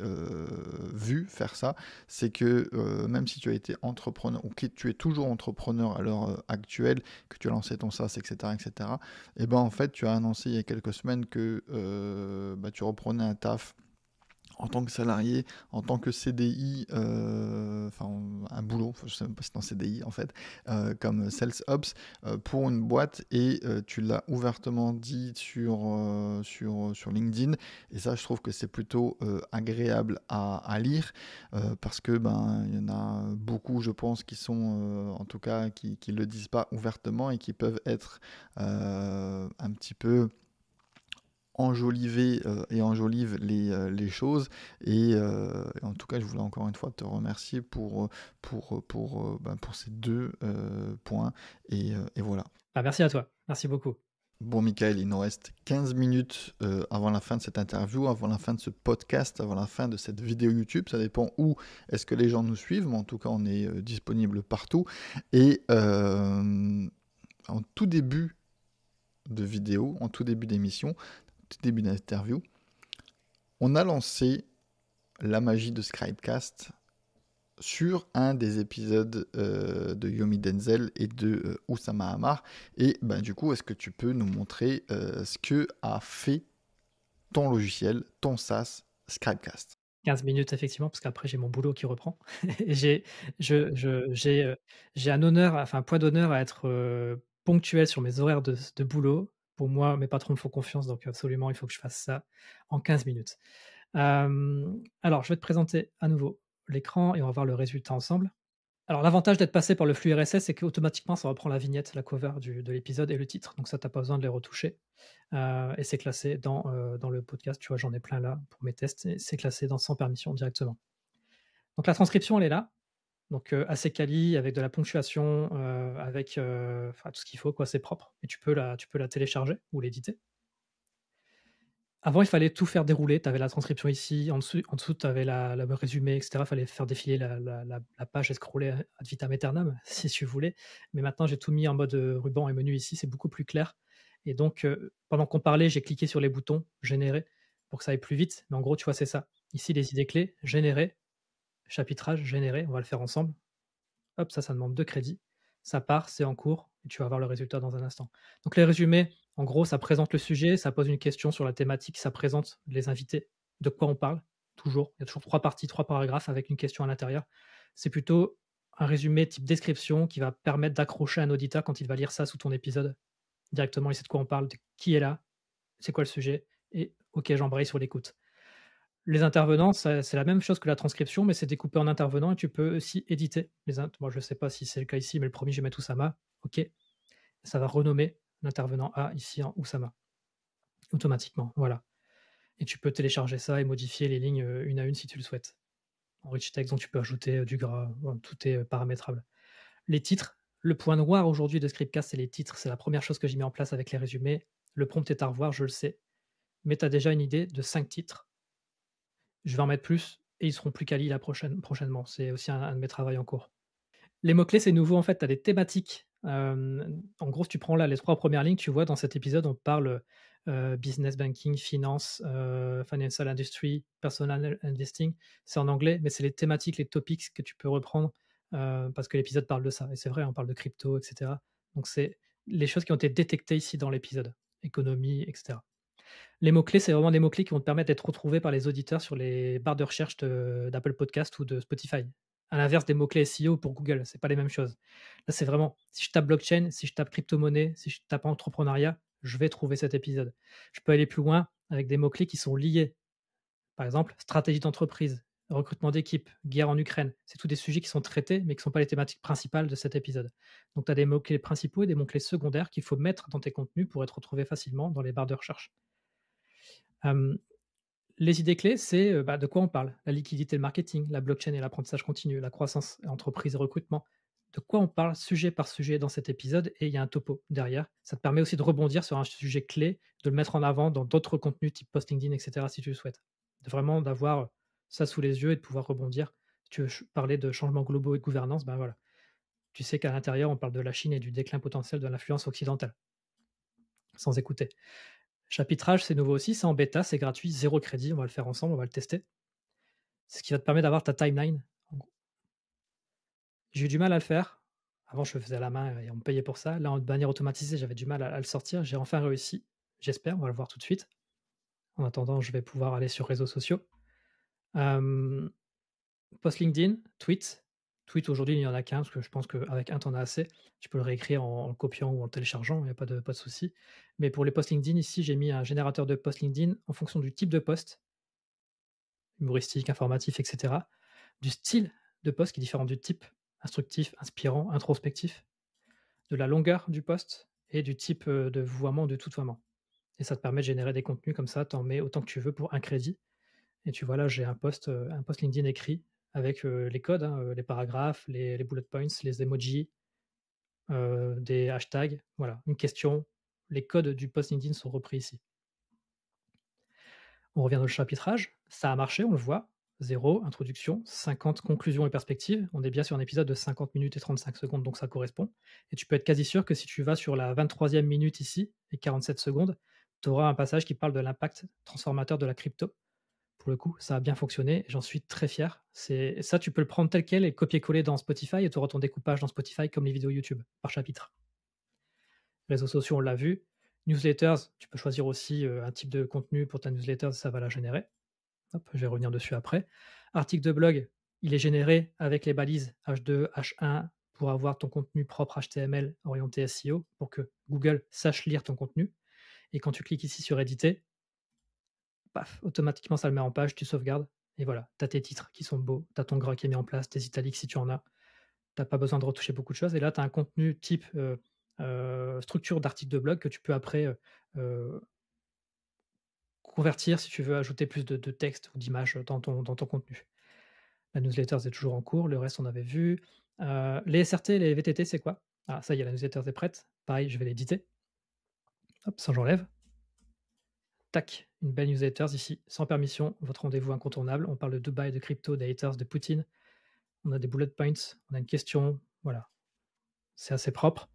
vu faire ça. C'est que même si tu as été entrepreneur, ou que tu es toujours entrepreneur à l'heure actuelle, que tu as lancé ton SaaS, etc., et ben en fait, tu as annoncé il y a quelques semaines que tu reprenais un taf en tant que salarié, en tant que CDI, enfin un boulot, je ne sais même pas si c'est en CDI en fait, comme Sales Ops pour une boîte et tu l'as ouvertement dit sur LinkedIn et ça je trouve que c'est plutôt agréable à lire parce que il y en a beaucoup je pense qui sont en tout cas qui le disent pas ouvertement et qui peuvent être un petit peu enjoliver et enjolive les choses. Et en tout cas, je voulais encore une fois te remercier pour ces deux points. Et voilà. Merci à toi. Merci beaucoup. Bon, Michael, il nous reste 15 minutes avant la fin de cette interview, avant la fin de ce podcast, avant la fin de cette vidéo YouTube. Ça dépend où est-ce que les gens nous suivent, mais en tout cas, on est disponible partout. Et en tout début de vidéo, en tout début d'émission, tout début d'interview, on a lancé la magie de Scribecast sur un des épisodes de Yomi Denzel et de Oussama Hamar. Et du coup, est-ce que tu peux nous montrer ce que a fait ton logiciel, ton SaaS, Scribecast? 15 minutes, effectivement, parce qu'après, j'ai mon boulot qui reprend. J'ai j'ai un honneur, enfin, un point d'honneur à être ponctuel sur mes horaires de boulot. Pour moi, mes patrons me font confiance, donc absolument, il faut que je fasse ça en 15 minutes. Alors, je vais te présenter à nouveau l'écran et on va voir le résultat ensemble. Alors, l'avantage d'être passé par le flux RSS, c'est qu'automatiquement, ça reprend la vignette, la cover de l'épisode et le titre. Donc ça, tu as pas besoin de les retoucher. Et c'est classé dans le podcast. Tu vois, j'en ai plein là pour mes tests et c'est classé dans sans permission directement. Donc la transcription, elle est là. Donc assez quali, avec de la ponctuation, avec enfin, tout ce qu'il faut, quoi, c'est propre. Et tu peux la télécharger ou l'éditer. Avant, il fallait tout faire dérouler. Tu avais la transcription ici, en dessous tu avais le résumé, et cetera. Il fallait faire défiler la page et scroller ad vitam aeternam, si tu voulais. Mais maintenant, j'ai tout mis en mode ruban et menu ici, c'est beaucoup plus clair. Et donc, pendant qu'on parlait, j'ai cliqué sur les boutons générer pour que ça aille plus vite. Mais en gros, tu vois, c'est ça. Ici, les idées clés, générer, chapitrage, générer. On va le faire ensemble. Hop, ça demande 2 crédits. Ça part, c'est en cours et tu vas voir le résultat dans un instant. Donc les résumés, en gros, ça présente le sujet, ça pose une question sur la thématique, ça présente les invités, de quoi on parle, toujours. Il y a toujours 3 parties, 3 paragraphes avec une question à l'intérieur. C'est plutôt un résumé type description qui va permettre d'accrocher un auditeur quand il va lire ça sous ton épisode. Directement, il sait de quoi on parle, de qui est là, c'est quoi le sujet et OK, j'embraye sur l'écoute. Les intervenants, c'est la même chose que la transcription, mais c'est découpé en intervenants et tu peux aussi éditer les int moi, je ne sais pas si c'est le cas ici, mais le premier je vais mettre Oussama, OK. Ça va renommer l'intervenant A ici en Oussama, automatiquement, voilà. Et tu peux télécharger ça et modifier les lignes, une à une si tu le souhaites. En rich text, donc tu peux ajouter, du gras, voilà, tout est, paramétrable. Les titres, le point noir aujourd'hui de Scribecast, c'est les titres, c'est la première chose que j'ai mis en place avec les résumés. Le prompt est à revoir, je le sais, mais tu as déjà une idée de 5 titres. Je vais en mettre plus et ils seront plus quali prochainement. C'est aussi un de mes travaux en cours. Les mots-clés, c'est nouveau en fait, tu as des thématiques. En gros, si tu prends là les 3 premières lignes, tu vois dans cet épisode, on parle, business banking, finance, financial industry, personal investing. C'est en anglais, mais c'est les thématiques, les topics que tu peux reprendre parce que l'épisode parle de ça. Et c'est vrai, on parle de crypto, etc. Donc, c'est les choses qui ont été détectées ici dans l'épisode. Économie, etc. Les mots-clés, c'est vraiment des mots-clés qui vont te permettre d'être retrouvés par les auditeurs sur les barres de recherche d'Apple Podcast ou de Spotify. À l'inverse des mots-clés SEO pour Google, c'est pas les mêmes choses. Là, c'est vraiment, si je tape blockchain, si je tape crypto-monnaie, si je tape entrepreneuriat, je vais trouver cet épisode. Je peux aller plus loin avec des mots-clés qui sont liés. Par exemple, stratégie d'entreprise, recrutement d'équipe, guerre en Ukraine. C'est tous des sujets qui sont traités, mais qui ne sont pas les thématiques principales de cet épisode. Donc, tu as des mots-clés principaux et des mots-clés secondaires qu'il faut mettre dans tes contenus pour être retrouvé facilement dans les barres de recherche. Les idées clés, c'est de quoi on parle? La liquidité, le marketing, la blockchain et l'apprentissage continu, la croissance, entreprise et recrutement. De quoi on parle sujet par sujet dans cet épisode et il y a un topo derrière. Ça te permet aussi de rebondir sur un sujet clé, de le mettre en avant dans d'autres contenus type post LinkedIn, etc. si tu le souhaites. Vraiment d'avoir ça sous les yeux et de pouvoir rebondir. Si tu veux parler de changements globaux et de gouvernance, ben voilà. Tu sais qu'à l'intérieur, on parle de la Chine et du déclin potentiel de l'influence occidentale. Sans écouter. Chapitrage, c'est nouveau aussi, c'est en bêta, c'est gratuit, 0 crédit, on va le faire ensemble, on va le tester. C'est ce qui va te permettre d'avoir ta timeline. En gros. J'ai eu du mal à le faire. Avant, je le faisais à la main et on me payait pour ça. Là, de manière automatisée, j'avais du mal à le sortir. J'ai enfin réussi. J'espère, on va le voir tout de suite. En attendant, je vais pouvoir aller sur réseaux sociaux. Post LinkedIn, tweet. Tweet, aujourd'hui, il n'y en a qu'un, parce que je pense qu'avec un, tu en as assez. Tu peux le réécrire en le copiant ou en le téléchargeant, il n'y a pas de souci. Mais pour les posts LinkedIn, ici, j'ai mis un générateur de post LinkedIn en fonction du type de post, humoristique, informatif, etc. Du style de post qui est différent du type, instructif, inspirant, introspectif, de la longueur du post et du type de vouvoiement, de tutoiement. Et ça te permet de générer des contenus comme ça, tu en mets autant que tu veux pour un crédit. Et tu vois là, j'ai un post LinkedIn écrit avec les codes, les paragraphes, les bullet points, les emojis, des hashtags, voilà, une question. Les codes du post LinkedIn sont repris ici. On revient dans le chapitrage, ça a marché, on le voit. 0, introduction, 50, conclusion et perspective. On est bien sur un épisode de 50 minutes et 35 secondes, donc ça correspond. Et tu peux être quasi sûr que si tu vas sur la 23e minute ici, et 47 secondes, tu auras un passage qui parle de l'impact transformateur de la crypto. Pour le coup, ça a bien fonctionné, j'en suis très fier. Ça, tu peux le prendre tel quel et le copier-coller dans Spotify, et tu auras ton découpage dans Spotify comme les vidéos YouTube, par chapitre. Réseaux sociaux, on l'a vu. Newsletters, tu peux choisir aussi un type de contenu pour ta newsletter, ça va la générer. Hop, je vais revenir dessus après. Article de blog, il est généré avec les balises H2, H1 pour avoir ton contenu propre HTML orienté SEO pour que Google sache lire ton contenu. Et quand tu cliques ici sur éditer, paf, automatiquement ça le met en page, tu sauvegardes. Et voilà, tu as tes titres qui sont beaux, tu as ton gras qui est mis en place, tes italiques si tu en as. Tu n'as pas besoin de retoucher beaucoup de choses. Et là, tu as un contenu type structure d'article de blog que tu peux après convertir si tu veux ajouter plus de texte ou d'images dans ton contenu. La newsletter, c'est toujours en cours. Le reste, on avait vu. Les SRT, les VTT, c'est quoi? Ah, ça y est, la newsletter est prête. Pareil, je vais l'éditer. Hop, ça j'enlève. Tac, une belle newsletter ici, sans permission, votre rendez-vous incontournable. On parle de Dubaï, de crypto, des haters, de Poutine. On a des bullet points, on a une question. Voilà, c'est assez propre.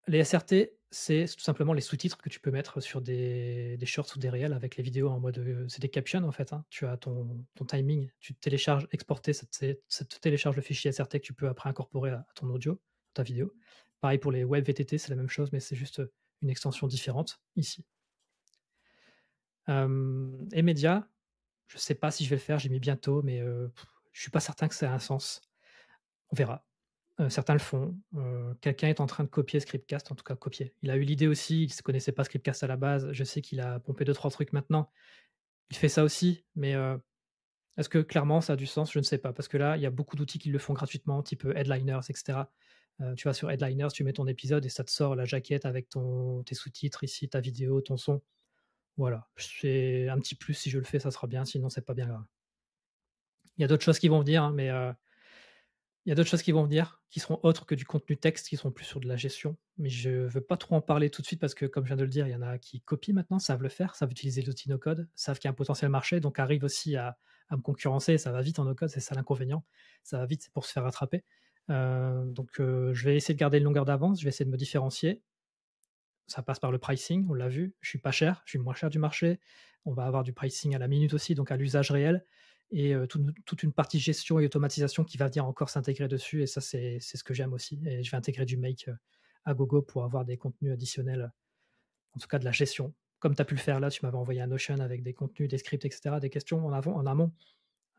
Les SRT, c'est tout simplement les sous-titres que tu peux mettre sur des shorts ou des réels avec les vidéos en mode. C'est des captions en fait. Hein. Tu as ton timing, tu télécharges, exporter, ça te télécharge le fichier SRT que tu peux après incorporer à ton audio, ta vidéo. Pareil pour les web VTT, c'est la même chose, mais c'est juste une extension différente ici. Et médias, je ne sais pas si je vais le faire, j'ai mis bientôt, mais je ne suis pas certain que ça ait un sens. On verra. Certains le font. Quelqu'un est en train de copier Scriptcast, en tout cas copier. Il a eu l'idée aussi, il ne connaissait pas Scriptcast à la base. Je sais qu'il a pompé 2-3 trucs maintenant. Il fait ça aussi, mais est-ce que clairement ça a du sens? Je ne sais pas. Parce que là, il y a beaucoup d'outils qui le font gratuitement, type Headliners, etc. Tu vas sur Headliners, tu mets ton épisode et ça te sort la jaquette avec tes sous-titres ici, ta vidéo, ton son. Voilà, c'est un petit plus, si je le fais, ça sera bien, sinon c'est pas bien grave. Il y a d'autres choses qui vont venir, hein, mais il y a d'autres choses qui vont venir, qui seront autres que du contenu texte, qui seront plus sur de la gestion. Mais je ne veux pas trop en parler tout de suite parce que, comme je viens de le dire, il y en a qui copient maintenant, savent le faire, savent utiliser l'outil no-code, savent qu'il y a un potentiel marché, donc arrivent aussi à me concurrencer. Ça va vite en no-code, c'est ça l'inconvénient. Ça va vite, c'est pour se faire rattraper. Donc je vais essayer de garder une longueur d'avance, je vais essayer de me différencier. ça passe par le pricing, on l'a vu. Je suis pas cher, je suis moins cher du marché. On va avoir du pricing à la minute aussi, donc à l'usage réel et toute une partie gestion et automatisation qui va venir encore s'intégrer dessus et ça, c'est ce que j'aime aussi et je vais intégrer du Make, à gogo pour avoir des contenus additionnels, en tout cas de la gestion. Comme tu as pu le faire là, tu m'avais envoyé un Notion avec des contenus, des scripts et cetera, des questions en amont.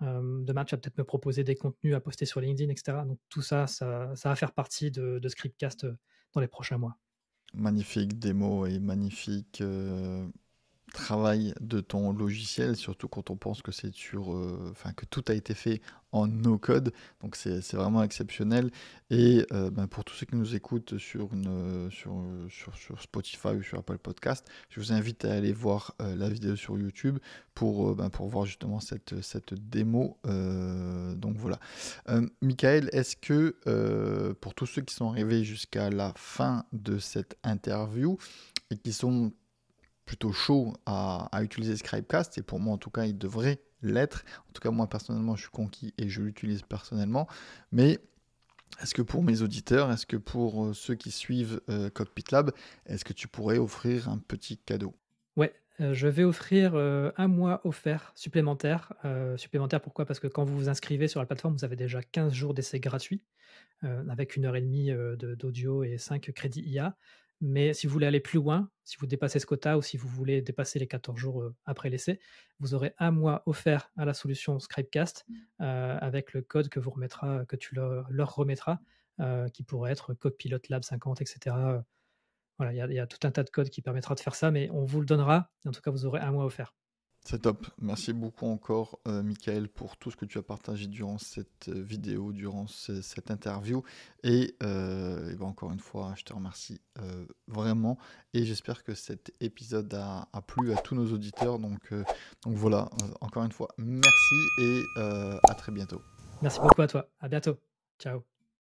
Demain, tu vas peut-être me proposer des contenus à poster sur LinkedIn et cetera. Donc tout ça, ça va faire partie de Scriptcast, dans les prochains mois. Magnifique démo et magnifique travail de ton logiciel, surtout quand on pense que c'est enfin que tout a été fait en no-code, donc c'est vraiment exceptionnel. Et pour tous ceux qui nous écoutent sur Spotify ou sur Apple Podcast, je vous invite à aller voir la vidéo sur YouTube pour voir justement cette démo. Donc voilà. Michael, est-ce que pour tous ceux qui sont arrivés jusqu'à la fin de cette interview et qui sont plutôt chaud à utiliser Scribecast, et pour moi en tout cas il devrait l'être. En tout cas moi personnellement je suis conquis et je l'utilise personnellement, mais est-ce que pour mes auditeurs, est-ce que pour ceux qui suivent Cockpit Lab, est-ce que tu pourrais offrir un petit cadeau? Ouais, je vais offrir, 1 mois offert supplémentaire. Supplémentaire pourquoi? Parce que quand vous vous inscrivez sur la plateforme, vous avez déjà 15 jours d'essai gratuits, avec 1 heure et demie, d'audio et 5 crédits IA. Mais si vous voulez aller plus loin, si vous dépassez ce quota ou si vous voulez dépasser les 14 jours, après l'essai, vous aurez 1 mois offert à la solution Scribecast, avec le code que tu leur remettras, qui pourrait être Copilot Lab 50 et cetera. Voilà, il y a tout un tas de codes qui permettra de faire ça, mais on vous le donnera. En tout cas, vous aurez 1 mois offert. C'est top. Merci beaucoup encore, Michael, pour tout ce que tu as partagé durant cette vidéo, durant cette interview. Et encore une fois, je te remercie vraiment. Et j'espère que cet épisode a plu à tous nos auditeurs. Donc voilà, encore une fois, merci et à très bientôt. Merci beaucoup à toi. À bientôt. Ciao.